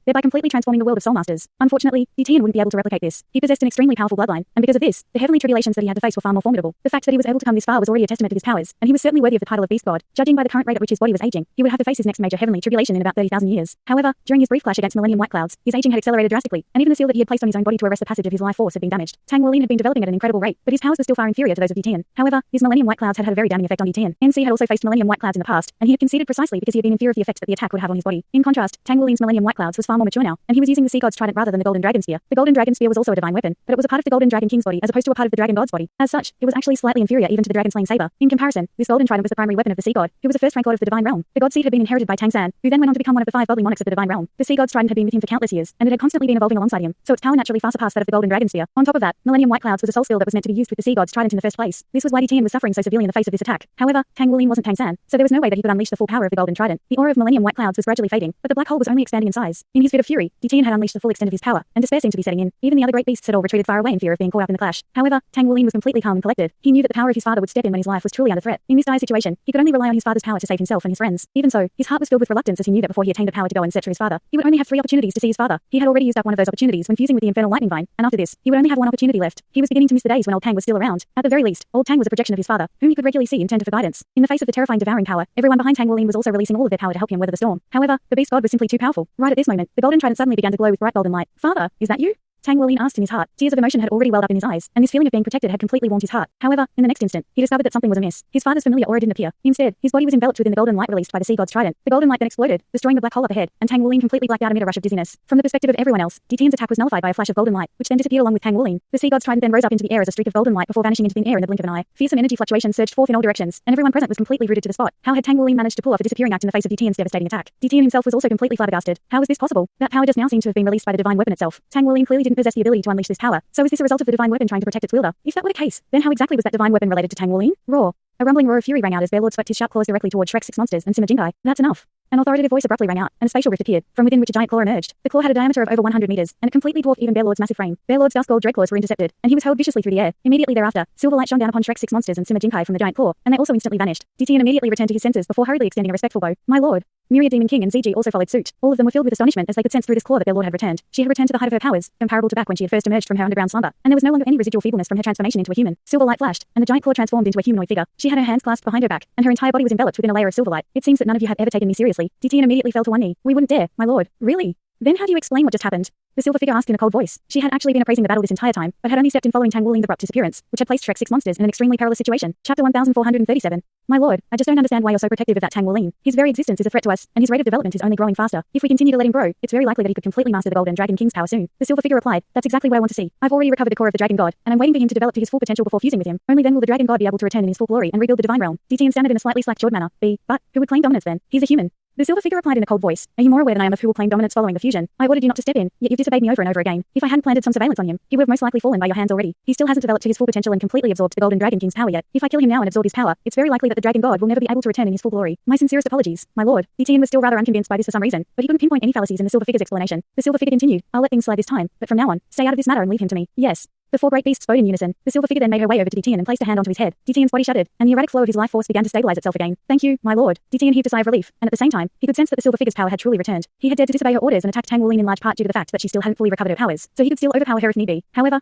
thereby completely transforming the world of soul masters. Unfortunately, DTN wouldn't be able to replicate this. He possessed an extremely powerful bloodline, and because of this, the heavenly tribulations that he had to face were far more formidable. The fact that he was able to come this far was already a testament to his powers, and he was certainly worthy of the title of beast god. Judging by the current rate at which his body was aging, he would have to face his next major heavenly tribulation in about 30,000 years. However, during his brief clash against Millennium White Clouds, his aging had accelerated drastically, and even the seal that he had placed on his own body to arrest the passage of his life force had been damaged. Tang Wolin had been developing at an incredible rate, but his powers were still far inferior to those of DTN. However, his Millennium White Clouds had had a very damning effect on DTN. NC had also faced Millennium White Clouds in the past, and he had conceded precisely because he had been in fear of the effect that the attack would have on his body. In contrast, Tang Wolin's Millennium White Clouds was far more mature now, and he was using the Sea God's Trident rather than the Golden Dragon Spear. The Golden Dragon Spear was also a divine weapon, but it was a part of the Golden Dragon King's body as opposed to a part of the Dragon God's body. As such, it was actually slightly inferior even to the Dragon Slaying Saber. In comparison, this Golden Trident was the primary weapon of the Sea God, who was the first rank god of the divine realm. The god seed had been inherited by Tang San, who then went on to become one of the 5 godly monarchs of the divine realm. The Sea God's Trident had been with him for countless years, and it had constantly been evolving alongside him, so its power naturally far surpassed that of the Golden Dragon Spear. On top of that, Millennium White Clouds was a soul skill that was meant to be used with the Sea God's Trident in the first place. This was why DTN was suffering so severely in the face of this attack. However, Tang Wolin wasn't Tang San, so there was no way that he could unleash the full power of the Golden Trident. The aura of Millennium White Clouds was gradually fading, but the black hole was only expanding in size. In his fit of fury, DTN had unleashed the full extent of his power, and despair seemed to be setting in. Even the other great beasts had all retreated far away in fear of being caught up in the clash. However, Tang Wolin was completely calm and collected. He knew that the power of his father would step in when his life was truly under threat. In this dire situation, he could only rely on his father's power to save himself and his friends. Even so, his heart was filled with reluctance as he knew that before he attained the power to go and search for his father, he would only have 3 opportunities to see his father. He had already used up one of those opportunities when fusing with the infernal lightning vine, and after this, he would only have 1 opportunity left. He was beginning to miss the days when old Tang was still around. At the very least, old Tang was a projection of his father, whom he could regularly see and turn to for guidance. In the face of the terrifying devouring power, everyone behind Tang Wolin was also releasing all of their power to help him weather the storm. However, the beast god was simply too powerful. Right at this moment, the Golden Trident suddenly began to glow with bright golden light. Father, is that you? Tang Wolin asked in his heart. Tears of emotion had already welled up in his eyes, and this feeling of being protected had completely warmed his heart. However, in the next instant, he discovered that something was amiss. His father's familiar aura didn't appear. Instead, his body was enveloped within the golden light released by the Sea God's Trident. The golden light then exploded, destroying the black hole up ahead, and Tang Wolin completely blacked out amid a rush of dizziness. From the perspective of everyone else, DTN's attack was nullified by a flash of golden light, which then disappeared along with Tang Wolin. The Sea God's Trident then rose up into the air as a streak of golden light before vanishing into thin air in the blink of an eye. Fearsome energy fluctuations surged forth in all directions, and everyone present was completely rooted to the spot. How had Tang Wolin managed to pull off a disappearing act in the face of DTN's devastating attack? DTN himself was also completely flabbergasted. How was this possible? That power just now seemed to have been released by the divine weapon itself. Tang Wolin clearly didn't possess the ability to unleash this power. So is this a result of the divine weapon trying to protect its wielder? If that were the case, then how exactly was that divine weapon related to Tang Wolin? Roar. A rumbling roar of fury rang out as Bear Lord swept his sharp claws directly toward Shrek's 6 monsters and Sima Jinkai. That's enough. An authoritative voice abruptly rang out, and a spatial rift appeared, from within which a giant claw emerged. The claw had a diameter of over 100 meters, and it completely dwarfed even Bear Lord's massive frame. Bear Lord's dusk gold dread claws were intercepted, and he was hurled viciously through the air. Immediately thereafter, silver light shone down upon Shrek's 6 monsters and Sima Jinkai from the giant claw, and they also instantly vanished. DTN immediately returned to his senses before hurriedly extending a respectful bow. My lord. Myriad Demon King and ZG also followed suit. All of them were filled with astonishment as they could sense through this claw that their lord had returned. She had returned to the height of her powers, comparable to back when she had first emerged from her underground slumber, and there was no longer any residual feebleness from her transformation into a human. Silver light flashed, and the giant claw transformed into a humanoid figure. She had her hands clasped behind her back, and her entire body was enveloped within a layer of silver light. It seems that none of you have ever taken me seriously. DTN immediately fell to one knee. We wouldn't dare, my lord. Really? Then how do you explain what just happened? The silver figure asked in a cold voice. She had actually been appraising the battle this entire time, but had only stepped in following Tang Wolin's abrupt disappearance, which had placed Shrek's 6 monsters in an extremely perilous situation. Chapter 1437. My lord, I just don't understand why you're so protective of that Tang Wolin. His very existence is a threat to us, and his rate of development is only growing faster. If we continue to let him grow, it's very likely that he could completely master the Golden Dragon King's power soon. The silver figure replied, that's exactly what I want to see. I've already recovered the core of the Dragon God, and I'm waiting for him to develop to his full potential before fusing with him. Only then will the Dragon God be able to return in his full glory and rebuild the divine realm. DTN stammered in a slightly slack-jawed manner. But who would claim dominance then? He's a human. The silver figure replied in a cold voice. Are you more aware than I am of who will claim dominance following the fusion? I ordered you not to step in, yet you've disobeyed me over and over again. If I hadn't planted some surveillance on him, he would have most likely fallen by your hands already. He still hasn't developed to his full potential and completely absorbed the Golden Dragon King's power yet. If I kill him now and absorb his power, it's very likely that the Dragon God will never be able to return in his full glory. My sincerest apologies, my lord. DTN was still rather unconvinced by this for some reason, but he couldn't pinpoint any fallacies in the silver figure's explanation. The silver figure continued, I'll let things slide this time, but from now on, stay out of this matter and leave him to me. Yes. The 4 great beasts spoke in unison. The silver figure then made her way over to DTN and placed a hand onto his head. DTN's body shuddered, and the erratic flow of his life force began to stabilize itself again. Thank you, my lord. DTN heaved a sigh of relief, and at the same time, he could sense that the silver figure's power had truly returned. He had dared to disobey her orders and attack Tang Wolin in large part due to the fact that she still hadn't fully recovered her powers, so he could still overpower her if need be. However,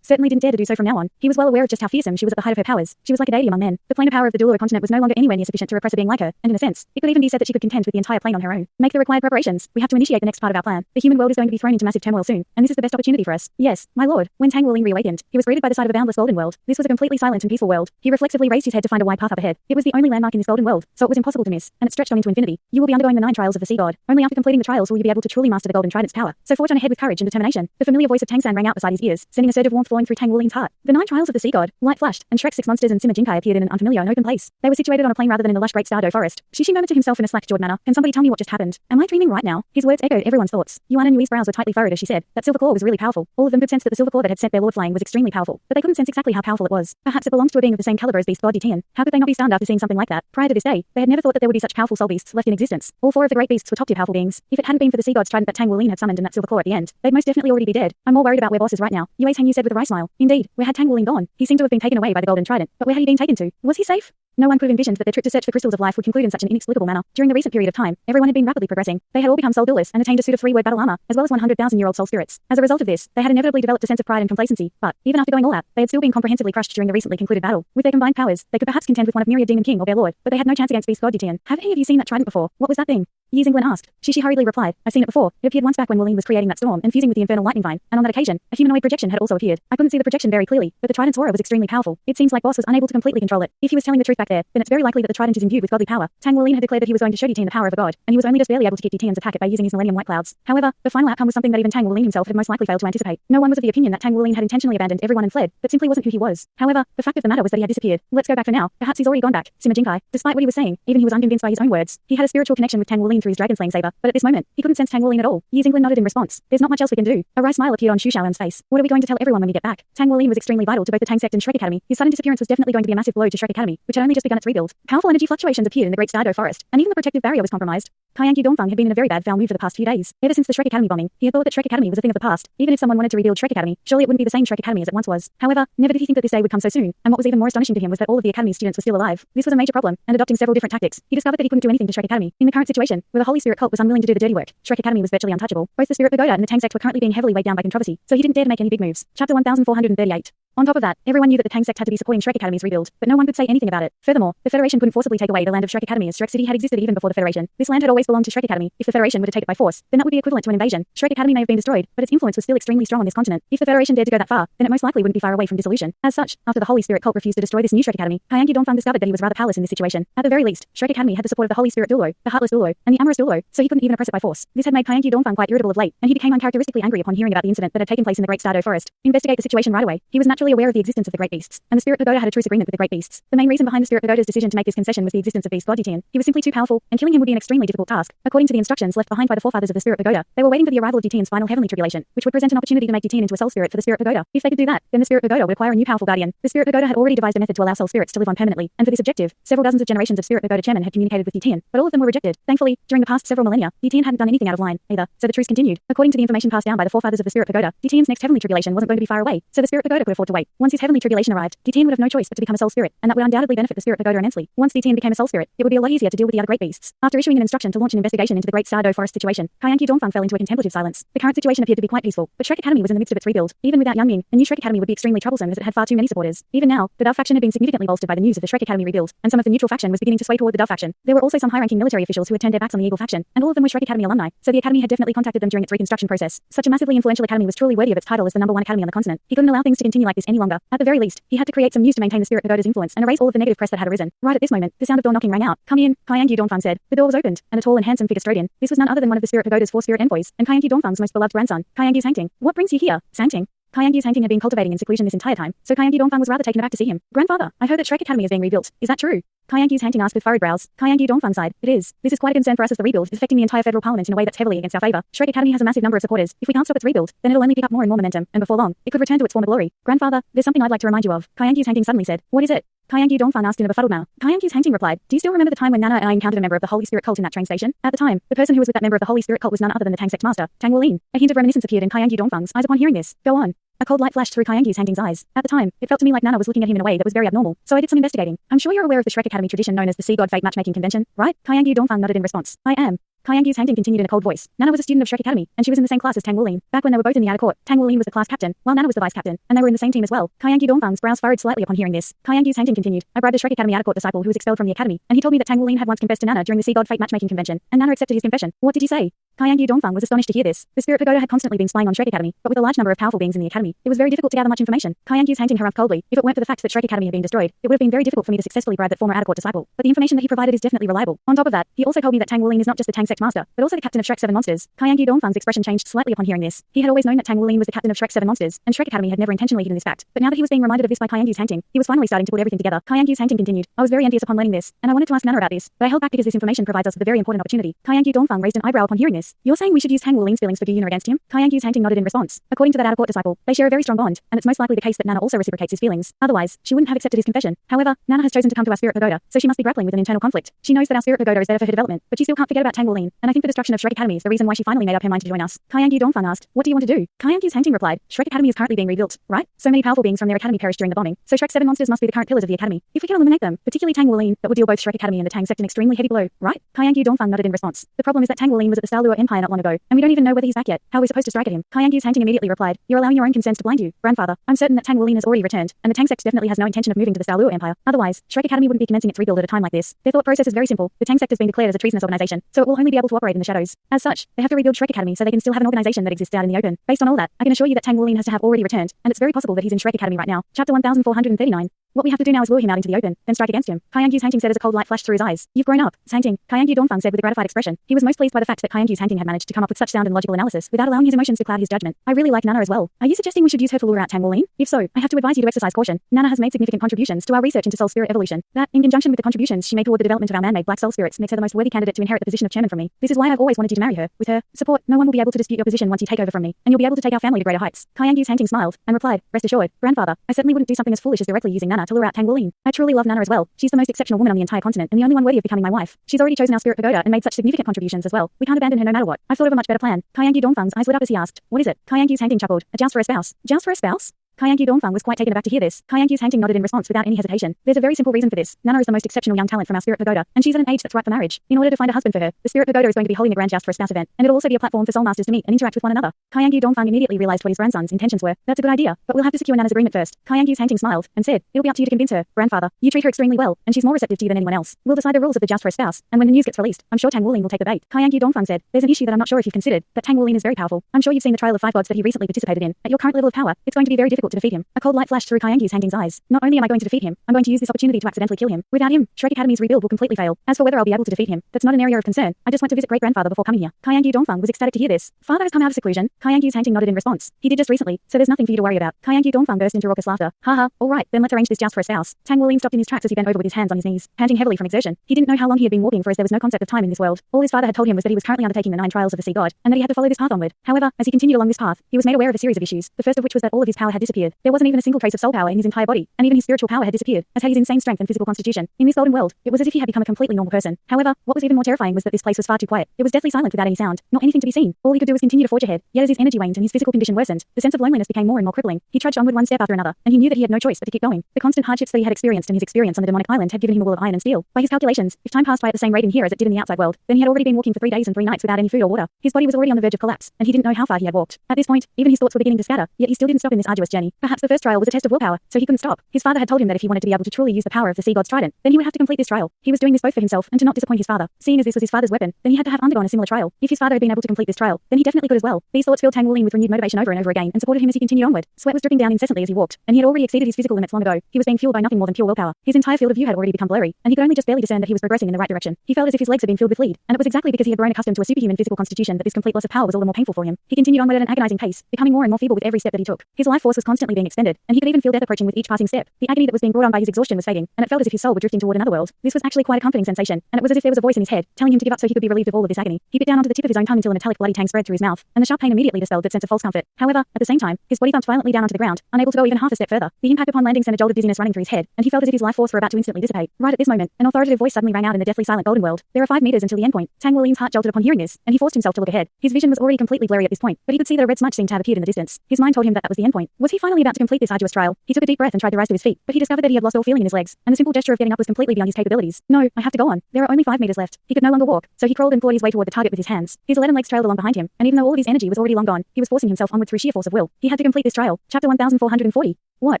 certainly didn't dare to do so from now on. He was well aware of just how fearsome she was at the height of her powers. She was like a deity among men. The planar power of the Douluo continent was no longer anywhere near sufficient to repress a being like her, and in a sense, it could even be said that she could contend with the entire plane on her own. Make the required preparations. We have to initiate the next part of our plan. The human world is going to be thrown into massive turmoil soon, and this is the best opportunity for us. Yes, my lord. When Tang Wuling reawakened, he was greeted by the sight of a boundless golden world. This was a completely silent and peaceful world. He reflexively raised his head to find a wide path up ahead. It was the only landmark in this golden world, so it was impossible to miss, and it stretched on into infinity. You will be undergoing the 9 trials of the sea god. Only after completing the trials will you be able to truly master the golden trident's power. So forge on ahead with courage and determination. The familiar voice of Tang San rang out beside his ears, sending a surge of warmth flowing through Tang Wuling's heart. The 9 trials of the sea god. Light flashed, and Shrek 6 monsters and Sima Jinkai appeared in an unfamiliar and open place. They were situated on a plain rather than in the lush Great Star Dou Forest. Shishi murmured to himself in a slack-jawed manner. Can somebody tell me what just happened? Am I dreaming right now? His words echoed everyone's thoughts. Yuan and Yui's brows were tightly furrowed as she said, that silver claw was really powerful. All of them could sense that the silver claw that had sent their lord flying was extremely powerful, but they couldn't sense exactly how powerful it was. Perhaps it belonged to a being of the same caliber as beast god Tian. How could they not be stunned after seeing something like that? Prior to this day, they had never thought that there would be such powerful soul beasts left in existence. All 4 of the great beasts were top-tier powerful beings. If it hadn't been for the sea god's trident that Tang Wuling had summoned and that silver claw at the end, they'd most definitely already be dead. I'm more worried about where boss is right now. Yui's Hang Yu said with a wry smile. Indeed, where had Tang Wuling gone? He seemed to have been taken away by the golden trident, but where had he been taken to? Was he safe? No one could have envisioned that their trip to search for crystals of life would conclude in such an inexplicable manner. During the recent period of time, everyone had been rapidly progressing. They had all become soul duelists and attained a suit of 3-word battle armor, as well as 100,000-year-old soul spirits. As a result of this, they had inevitably developed a sense of pride and complacency, but even after going all out, they had still been comprehensively crushed during the recently concluded battle. With their combined powers, they could perhaps contend with one of Myriad Demon King or their lord, but they had no chance against beast god Tian. Have any of you seen that trident before? What was that thing? Yi Xinglan asked. Shishi hurriedly replied, I've seen it before. It appeared once back when Wuling was creating that storm and fusing with the infernal lightning vine, and on that occasion, a humanoid projection had also appeared. I couldn't see the projection very clearly, but the trident's aura was extremely powerful. It seems like boss was unable to completely control it. If he was telling the truth back there, then it's very likely that the trident is imbued with godly power. Tang Wuling had declared that he was going to show Tian the power of a god, and he was only just barely able to keep Tian's attack by using his Millennium White Clouds. However, the final outcome was something that even Tang Wuling himself had most likely failed to anticipate. No one was of the opinion that Tang Wuling had intentionally abandoned everyone and fled, that simply wasn't who he was. However, the fact of the matter was that he had disappeared. Let's go back for now. Perhaps he's already gone back. Sima Jinkai. Despite what he was saying, even he was unconvinced by his own words. He had a spiritual connection with Tang Wuling through his dragon slaying saber, but at this moment, he couldn't sense Tang Wuling at all. Yi Xinglan nodded in response. There's not much else we can do. A wry smile appeared on Xu Shaoan's face. What are we going to tell everyone when we get back? Tang Wuling was extremely vital to both the Tang sect and Shrek Academy. His sudden disappearance was definitely going to be a massive blow to Shrek Academy, which had only just begun its rebuild. Powerful energy fluctuations appeared in the Great Star Dou Forest, and even the protective barrier was compromised. Kaiyangi Dongfang had been in a very bad foul mood for the past few days. Ever since the Shrek Academy bombing, he had thought that Shrek Academy was a thing of the past. Even if someone wanted to rebuild Shrek Academy, surely it wouldn't be the same Shrek Academy as it once was. However, never did he think that this day would come so soon, and what was even more astonishing to him was that all of the Academy's students were still alive. This was a major problem, and adopting several different tactics, he discovered that he couldn't do anything to Shrek Academy. In the current situation, where the Holy Spirit cult was unwilling to do the dirty work, Shrek Academy was virtually untouchable. Both the Spirit Pagoda and the Tang sect were currently being heavily weighed down by controversy, so he didn't dare to make any big moves. Chapter 1438. On top of that, everyone knew that the Tang sect had to be supporting Shrek Academy's rebuild, but no one could say anything about it. Furthermore, the Federation couldn't forcibly take away the land of Shrek Academy as Shrek City had existed even before the Federation. This land had always belonged to Shrek Academy. If the Federation were to take it by force, then that would be equivalent to an invasion. Shrek Academy may have been destroyed, but its influence was still extremely strong on this continent. If the Federation dared to go that far, then it most likely wouldn't be far away from dissolution. As such, after the Holy Spirit cult refused to destroy this new Shrek Academy, Kaiyangi Dongfang discovered that he was rather powerless in this situation. At the very least, Shrek Academy had the support of the Holy Spirit Douluo, the Heartless Douluo, and the Amorous Douluo, so he couldn't even oppress it by force. This had made Kaiyangi Dongfang quite irritable of late, and he became uncharacteristically angry upon hearing about the incident that had taken place in the Great Star Dou Forest. Investigate the situation right away. He was naturally aware of the existence of the great beasts, and the Spirit Pagoda had a truce agreement with the great beasts. The main reason behind the Spirit Pagoda's decision to make this concession was the existence of beast god Tian. He was simply too powerful, and killing him would be an extremely difficult task. According to the instructions left behind by the forefathers of the Spirit Pagoda, they were waiting for the arrival of Tian's final heavenly tribulation, which would present an opportunity to make Tian into a soul spirit for the Spirit Pagoda. If they could do that, then the Spirit Pagoda would acquire a new powerful guardian. The Spirit Pagoda had already devised a method to allow soul spirits to live on permanently, and for this objective, several dozens of generations of Spirit Pagoda chairmen had communicated with Tian, but all of them were rejected. Thankfully, during the past several millennia, Tian hadn't done anything out of line either, so the truce continued. According to the information passed down by the forefathers of the Spirit Pagoda, Tian's next heavenly tribulation wasn't going to be far away, so the Spirit Pagoda could afford to wait. Once his heavenly tribulation arrived, Tian would have no choice but to become a soul spirit, and that would undoubtedly benefit the Spirit Pagoda immensely. Once Tian became a soul spirit, it would be a lot easier to deal with the other great beasts. After issuing an instruction to launch an investigation into the Great Star Dou Forest situation, Kaiyangi Dongfang fell into a contemplative silence. The current situation appeared to be quite peaceful, but Shrek Academy was in the midst of its rebuild. Even without Yang Ming, a new Shrek Academy would be extremely troublesome as it had far too many supporters. Even now, the Dou faction had been significantly bolstered by the news of the Shrek Academy rebuild, and some of the neutral faction was beginning to sway toward the Dou faction. There were also some high-ranking military officials who had turned their backs on the Eagle faction, and all of them were Shrek Academy alumni, so the Academy had definitely contacted them during its reconstruction process. Such a massively influential academy was truly worthy of its title as the #1 academy on the continent. He couldn't allow things to continue like this any longer. At the very least, he had to create some news to maintain the Spirit Pagoda's influence and erase all of the negative press that had arisen. Right at this moment, the sound of door knocking rang out. Come in, Kaiyangi Dongfang said. The door was opened, and a tall and handsome figure strode in. This was none other than one of the Spirit Pagoda's 4 spirit envoys, and Kaiyangi Dongfang's most beloved grandson, Kaiyangi Sangting. What brings you here, Sangting? Kaiyangi Sangting had been cultivating in seclusion this entire time, so Kaiyangi Dongfang was rather taken aback to see him. Grandfather, I heard that Shrek Academy is being rebuilt. Is that true? Kaiyangi Sangting asked with furrowed brows. Kaiyangi Dongfang sighed. It is. This is quite a concern for us as the rebuild is affecting the entire federal parliament in a way that's heavily against our favor. Shrek Academy has a massive number of supporters. If we can't stop its rebuild, then it'll only pick up more and more momentum, and before long, it could return to its former glory. Grandfather, there's something I'd like to remind you of. Kaiyangi Sangting suddenly said. What is it? Kaiyangi Dongfang asked in a befuddled manner. Kaiyangi Sangting replied, do you still remember the time when Nana and I encountered a member of the Holy Spirit cult in that train station? At the time, the person who was with that member of the Holy Spirit cult was none other than the Tang sect master, Tang Wuling. A hint of reminiscence appeared in Kaiyangi Dongfang's eyes upon hearing this. Go on. A cold light flashed through Kaiyangi Sangting's eyes. At the time, it felt to me like Nana was looking at him in a way that was very abnormal, so I did some investigating. I'm sure you're aware of the Shrek Academy tradition known as the Sea God Fate Matchmaking Convention, right? Kaiyangi Dongfang nodded in response. I am. Kyangyu's Hangting continued in a cold voice. Nana was a student of Shrek Academy, and she was in the same class as Tang Wulin. Back when they were both in the outer court, Tang Wulin was the class captain, while Nana was the vice captain, and they were in the same team as well. Kyangyu Dongfang's brows furrowed slightly upon hearing this. Kyangyu's Hangting continued. I bribed a Shrek Academy outer court disciple who was expelled from the academy, and he told me that Tang Wulin had once confessed to Nana during the Sea God Fate matchmaking convention, and Nana accepted his confession. What did he say? Kyangyu Dongfang was astonished to hear this. The Spirit Pagoda had constantly been spying on Shrek Academy, but with a large number of powerful beings in the academy, it was very difficult to gather much information. Kyangyu's Hangting harumphed coldly. If it weren't for the fact that Shrek Academy had been destroyed, it would have been very difficult for me to successfully bribe that former outer court disciple. But the information that he provided is definitely reliable. On top of that, he also told me that Tang Wulin is not just the Tang Sect Master, but also the captain of Shrek's 7 monsters. Kyangyu Dongfang's expression changed slightly upon hearing this. He had always known that Tang Wulin was the captain of Shrek's 7 monsters, and Shrek Academy had never intentionally hidden this fact. But now that he was being reminded of this by Kyangyu's Hangting, he was finally starting to put everything together. Kyangyu's Hangting continued. I was very envious upon learning this, and I wanted to ask Nana about this, but I held back because this information provides us with a very important opportunity. Kyangyu Dongfang raised an eyebrow upon hearing this. You're saying we should use Tang Wulin's feelings for Gu Yuna against him? Kyangyu's Hangting nodded in response. According to that outer court disciple, they share a very strong bond, and it's most likely the case that Nana also reciprocates his feelings. Otherwise, she wouldn't have accepted his confession. However, Nana has chosen to come to our Spirit Pagoda, so she must be grappling with an internal conflict. She knows that our Spirit Pagoda is there for her development, but she still can't forget about Tang Wulin, and I think the destruction of Shrek Academy is the reason why she finally made up her mind to join us. Kyangyu Dongfang asked, what do you want to do? Kyangyu's Hangting replied, Shrek Academy is currently being rebuilt, right? So many powerful beings from their academy perished during the bombing, so Shrek's 7 monsters must be the current pillars of the academy. If we can eliminate them, particularly Tang Wulin, that would deal both Shrek Academy and the Tang Sect an extremely heavy blow, right? Kyangyu Dongfang nodded in response. The problem is that Tang Wulin was at the Douluo Empire not long ago, and we don't even know whether he's back yet. How are we supposed to strike at him? Kyangyu's Hangting immediately replied, you're allowing your own concerns to blind you, grandfather. I'm certain that Tang Wulin has already returned, and the Tang Sect definitely has no intention of moving to the Douluo Empire. Otherwise, Shrek Academy wouldn't be commencing its rebuild at a time like this. Their thought process is very simple. The Tang Sect has been declared as a treasonous organization, so it will only be able to operate in the shadows. As such, they have to rebuild Shrek Academy so they can still have an organization that exists out in the open. Based on all that, I can assure you that Tang Wulin has to have already returned, and it's very possible that he's in Shrek Academy right now. Chapter 1439. What we have to do now is lure him out into the open, then strike against him. Kyangyu's Hangting said as a cold light flashed through his eyes. You've grown up, Hangting. Kyangyu Dongfang said with a gratified expression. He was most pleased by the fact that Kyangyu's Hangting had managed to come up with such sound and logical analysis without allowing his emotions to cloud his judgment. I really like Nana as well. Are you suggesting we should use her to lure out Tang Wulin? If so, I have to advise you to exercise caution. Nana has made significant contributions to our research into soul spirit evolution. That, in conjunction with the contributions she made toward the development of our man-made black soul spirits, makes her the most worthy candidate to inherit the position of chairman from me. This is why I've always wanted you to marry her. With her support, no one will be able to dispute your position once you take over from me, and you'll be able to take our family to greater heights. Kyangyu's Hangting smiled and replied, rest assured, grandfather, I certainly wouldn't do something as foolish as directly using Nana to lure out Tang Wulin. I truly love Nana as well. She's the most exceptional woman on the entire continent and the only one worthy of becoming my wife. She's already chosen our Spirit Pagoda and made such significant contributions as well. We can't abandon her no matter what. I've thought of a much better plan. Kyangyu Dongfang's eyes lit up as he asked, what is it? Kyangyu's Hangting chuckled, a joust for a spouse. Joust for a spouse? Kyangyu Dongfang was quite taken aback to hear this. Kyangyu's Hangting nodded in response without any hesitation. There's a very simple reason for this. Nana is the most exceptional young talent from our Spirit Pagoda, and she's at an age that's ripe for marriage. In order to find a husband for her, the Spirit Pagoda is going to be holding a grand joust for a spouse event, and it'll also be a platform for soul masters to meet and interact with one another. Kyangyu Dongfang immediately realized what his grandson's intentions were. That's a good idea, but we'll have to secure Nana's agreement first. Kyangyu's Hangting smiled and said, it'll be up to you to convince her, grandfather. You treat her extremely well, and she's more receptive to you than anyone else. We'll decide the rules of the joust for a spouse, and when the news gets released, I'm sure Tang Wulin will take the bait. Kyangyu Dongfang said, there's an issue that I'm not sure if you've considered, that Tang Wulin is very powerful. I'm sure you've seen the trial of 5 gods that he recently participated in. At your current level of power, it's going to be very difficult to defeat him. A cold light flashed through Kyangyu's Hangting's eyes. Not only am I going to defeat him, I'm going to use this opportunity to accidentally kill him. Without him, Shrek Academy's rebuild will completely fail. As for whether I'll be able to defeat him, that's not an area of concern. I just went to visit great-grandfather before coming here. Kyangyu Dongfang was ecstatic to hear this. Father has come out of seclusion. Kyangyu's Hangting nodded in response. He did just recently, so there's nothing for you to worry about. Kyangyu Dongfang burst into raucous laughter. Haha, alright, then let's arrange this joust for a spouse. Tang Wulin stopped in his tracks as he bent over with his hands on his knees, panting heavily from exertion. He didn't know how long he had been walking for as there was no concept of time in this world. All his father had told him was that he was currently undertaking the 9 trials of the Sea God, and that he had to follow this path onward. However, as he continued along this path, he was made aware of a series of issues, the first of which was that all of his power had disappeared. There wasn't even a single trace of soul power in his entire body, and even his spiritual power had disappeared, as had his insane strength and physical constitution. In this golden world, it was as if he had become a completely normal person. However, what was even more terrifying was that this place was far too quiet. It was deathly silent without any sound, not anything to be seen. All he could do was continue to forge ahead. Yet as his energy waned and his physical condition worsened, the sense of loneliness became more and more crippling. He trudged onward one step after another, and he knew that he had no choice but to keep going. The constant hardships that he had experienced and his experience on the demonic island had given him a will of iron and steel. By his calculations, if time passed by at the same rate in here as it did in the outside world, then he had already been walking for 3 days and 3 nights without any food or water. His body was already on the verge of collapse, and he didn't know how far he had walked. At this point, even his thoughts were beginning to scatter, yet he still didn't stop in this arduous journey. Perhaps the first trial was a test of willpower, so he couldn't stop. His father had told him that if he wanted to be able to truly use the power of the Sea God's trident, then he would have to complete this trial. He was doing this both for himself and to not disappoint his father. Seeing as this was his father's weapon, then he had to have undergone a similar trial. If his father had been able to complete this trial, then he definitely could as well. These thoughts filled Tang Wulin with renewed motivation over and over again and supported him as he continued onward. Sweat was dripping down incessantly as he walked, and he had already exceeded his physical limits long ago. He was being fueled by nothing more than pure willpower. His entire field of view had already become blurry, and he could only just barely discern that he was progressing in the right direction. He felt as if his legs had been filled with lead, and it was exactly because he had grown accustomed to a superhuman physical constitution that this complete loss of power was all the more painful for him. He continued onward at an agonizing pace, becoming more and more feeble with every step that he took. His life force was constantly being expended, and he could even feel death approaching with each passing step. The agony that was being brought on by his exhaustion was fading, and it felt as if his soul were drifting toward another world. This was actually quite a comforting sensation, and it was as if there was a voice in his head telling him to give up so he could be relieved of all of this agony. He bit down onto the tip of his own tongue until a metallic bloody tang spread through his mouth, and the sharp pain immediately dispelled that sense of false comfort. However, at the same time, his body thumped violently down onto the ground, unable to go even half a step further. The impact upon landing sent a jolt of dizziness running through his head, and he felt as if his life force were about to instantly dissipate. Right at this moment, an authoritative voice suddenly rang out in the deathly silent golden world. There are 5 meters until the endpoint. Tang Wulin's heart jolted upon hearing this, and he forced himself to look ahead. His vision was already completely blurry at this point, but he could see that a red smudge seemed to have appeared in the distance. His mind told him that that was the endpoint. Was he finally about to complete this arduous trial, he took a deep breath and tried to rise to his feet, but he discovered that he had lost all feeling in his legs, and the simple gesture of getting up was completely beyond his capabilities. No, I have to go on. There are only 5 meters left. He could no longer walk, so he crawled and clawed his way toward the target with his hands. His leaden legs trailed along behind him, and even though all of his energy was already long gone, he was forcing himself onward through sheer force of will. He had to complete this trial. Chapter 1440. What?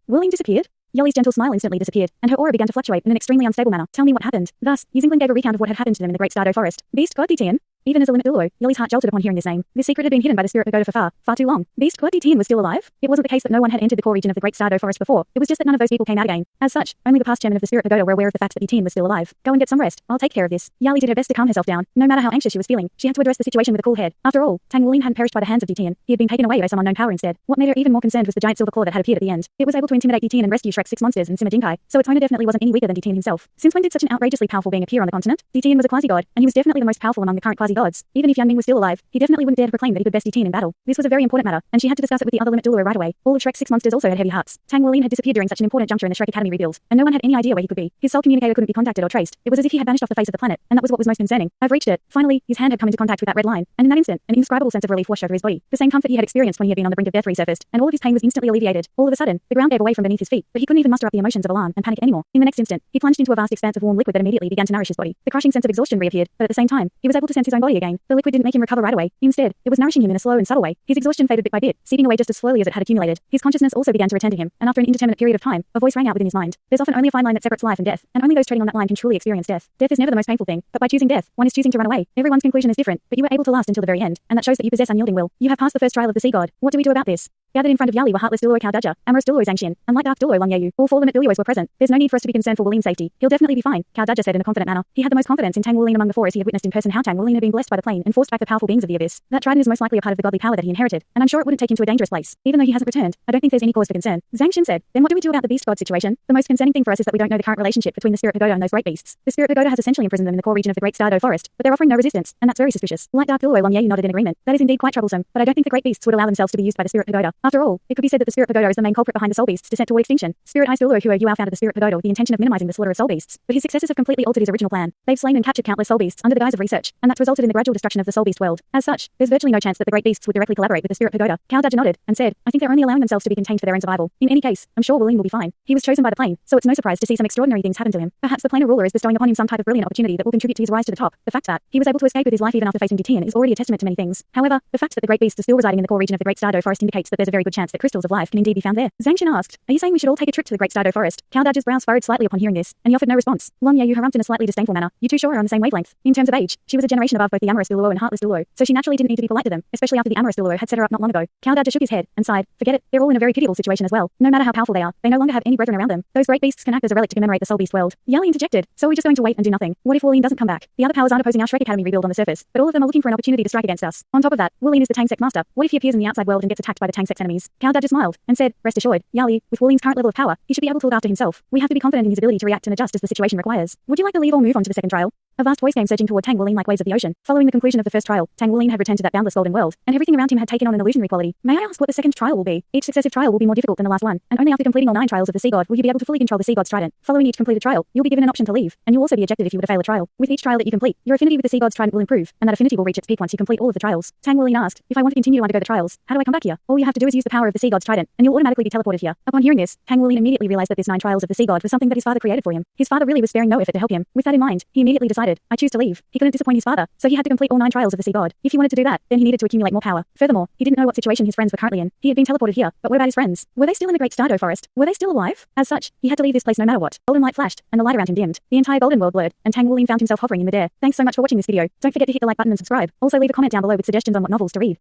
Willing disappeared? Yali's gentle smile instantly disappeared, and her aura began to fluctuate in an extremely unstable manner. Tell me what happened. Thus, Yingling gave a recount of what had happened to them in the Great Star Dou Forest. Beast God Tian? Even as a limit Douluo, Yali's heart jolted upon hearing this name. This secret had been hidden by the spirit pagoda for far too long. Beast God Tian was still alive? It wasn't the case that no one had entered the core region of the Great Star Dou Forest before. It was just that none of those people came out again. As such, only the past chairman of the spirit pagoda were aware of the fact that Tian was still alive. Go and get some rest. I'll take care of this. Yali did her best to calm herself down. No matter how anxious she was feeling, she had to address the situation with a cool head. After all, Tang Wuling hadn't perished by the hands of Tian. He had been taken away by some unknown power instead. What made her even more concerned was the giant silver claw that had appeared at the end. It was able to intimidate Tian and rescue Shrek's 6 monsters and Sima Jinkai, so its owner definitely wasn't any weaker than Tian himself. Since when did such an outrageously powerful being appear on the continent? Tian was a quasi-god, and he was definitely the most powerful among the current quasi-gods. Even if Yanming was still alive, he definitely wouldn't dare to proclaim that he could best Tian in battle. This was a very important matter, and she had to discuss it with the other limit Douluo right away. All of Shrek's 6 monsters also had heavy hearts. Tang Wuling had disappeared during such an important juncture in the Shrek Academy rebuild, and no one had any idea where he could be. His soul communicator couldn't be contacted or traced. It was as if he had vanished off the face of the planet, and that was what was most concerning. I've reached it. Finally, his hand had come into contact with that red line, and in that instant, an indescribable sense of relief washed over his body. The same comfort he had experienced when he had been on the brink of death resurfaced, and all of his pain was instantly alleviated. All of a sudden, the ground gave away from beneath his feet, but he couldn't even muster up the emotions of alarm and panic anymore. In the next instant, he plunged into a vast expanse of warm liquid that immediately began to nourish his body. The crushing sense of exhaustion reappeared, but at the same time, he was able to sense his own body again. The liquid didn't make him recover right away. Instead, it was nourishing him in a slow and subtle way. His exhaustion faded bit by bit, seeping away just as slowly as it had accumulated. His consciousness also began to return to him, and after an indeterminate period of time, a voice rang out within his mind. There's often only a fine line that separates life and death, and only those treading on that line can truly experience death. Death is never the most painful thing, but by choosing death, one is choosing to run away. Everyone's conclusion is different, but you were able to last until the very end, and that shows that you possess unyielding will. You have passed the first trial of the sea god. What do we do about this? Gathered in front of Yali were Heartless Douluo Cao Daja, Amorous Douluo Zhangxian, and Light Dark Douluo Long Yeyu. All 4 limit Douluos were present. There's no need for us to be concerned for Wulin's safety. He'll definitely be fine, Cao Daja said in a confident manner. He had the most confidence in Tang Wuling among the 4 as he had witnessed in person how Tang Wuling had been blessed by the plane and forced back the powerful beings of the abyss. That trident is most likely a part of the godly power that he inherited, and I'm sure it wouldn't take him to a dangerous place. Even though he hasn't returned, I don't think there's any cause for concern. Zhangxian said, then what do we do about the beast god situation? The most concerning thing for us is that we don't know the current relationship between the spirit pagoda and those great beasts. The spirit pagoda has essentially imprisoned them in the core region of the Great Star Dou Forest, but they're offering no resistance, and that's very suspicious. Light Dark Douluo Long Yeyu nodded in agreement. That is indeed quite troublesome, but I don't think the great beasts would allow themselves to be used by the spirit pagoda. After all, it could be said that the spirit pagoda is the main culprit behind the soul beast's descent toward extinction. Spirit Ice Douluo Huo Yuao founded the spirit pagoda with the intention of minimizing the slaughter of soul beasts, but his successors have completely altered his original plan. They've slain and captured countless soul beasts under the guise of research, and that's resulted in the gradual destruction of the soul beast world. As such, there's virtually no chance that the great beasts would directly collaborate with the spirit pagoda. Cao Daja nodded and said, I think they're only allowing themselves to be contained for their own survival. In any case, I'm sure Wuling will be fine. He was chosen by the plane, so it's no surprise to see some extraordinary things happen to him. Perhaps the planar ruler is bestowing upon him some type of brilliant opportunity that will contribute to his rise to the top. The fact that he was able to escape with his life even after facing Tian is already a testament to many things. However, the fact that the great beasts are still residing in the core region of the Great Star Dou Forest indicates that there's a very good chance that crystals of life can indeed be found there. Zhangxian asked, are you saying we should all take a trip to the Great Star Dou Forest? Cao Daja's brows furrowed slightly upon hearing this, and he offered no response. Long Yeyu harumphed in a slightly disdainful manner. You two sure are on the same wavelength. In terms of age, she was a generation above both the Amorous Douluo and Heartless Douluo, so she naturally didn't need to be polite to them, especially after the Amorous Douluo had set her up not long ago. Cao Daja shook his head and sighed. Forget it, they're all in a very pitiable situation as well. No matter how powerful they are, they no longer have any brethren around them. Those great beasts can act as a relic to commemorate the soul beast world. Yali interjected, so we're just going to wait and do nothing. What if Wuling doesn't come back? The other powers aren't opposing our Shrek Academy rebuild on the surface, but all of them are looking for an opportunity to strike against us. On top of that, Wuling is the Tang Sect master. What if he appears in the outside world and gets attacked by the Tang Sect's enemies? Cao Daja smiled and said, rest assured, Yali, with Wuling's current level of power, he should be able to look after himself. We have to be confident in his ability to react and adjust as the situation requires. Would you like to leave or move on to the second trial? A vast voice came surging toward Tang Wuling like waves of the ocean. Following the conclusion of the first trial, Tang Wuling had returned to that boundless golden world, and everything around him had taken on an illusionary quality. May I ask what the second trial will be? Each successive trial will be more difficult than the last one, and only after completing all 9 trials of the sea god will you be able to fully control the sea god's trident. Following each completed trial, you'll be given an option to leave, and you'll also be ejected if you were to fail a trial. With each trial that you complete, your affinity with the sea god's trident will improve, and that affinity will reach its peak once you complete all of the trials. Tang Wuling asked, if I want to continue to undergo the trials, how do I come back here? All you have to do is use the power of the sea god's trident, and you'll automatically be teleported here. Upon hearing this, Tang Wuling immediately realized that this 9 trials of the sea god was something that his father created for him. His father really was sparing no effort to help him. With that in mind, he immediately decided, I choose to leave. He couldn't disappoint his father, so he had to complete all 9 trials of the sea god. If he wanted to do that, then he needed to accumulate more power. Furthermore, he didn't know what situation his friends were currently in. He had been teleported here, but what about his friends? Were they still in the Great Star Dou Forest? Were they still alive? As such, he had to leave this place no matter what. Golden light flashed, and the light around him dimmed. The entire golden world blurred, and Tang Wuling found himself hovering in midair. Thanks so much for watching this video. Don't forget to hit the like button and subscribe. Also leave a comment down below with suggestions on what novels to read.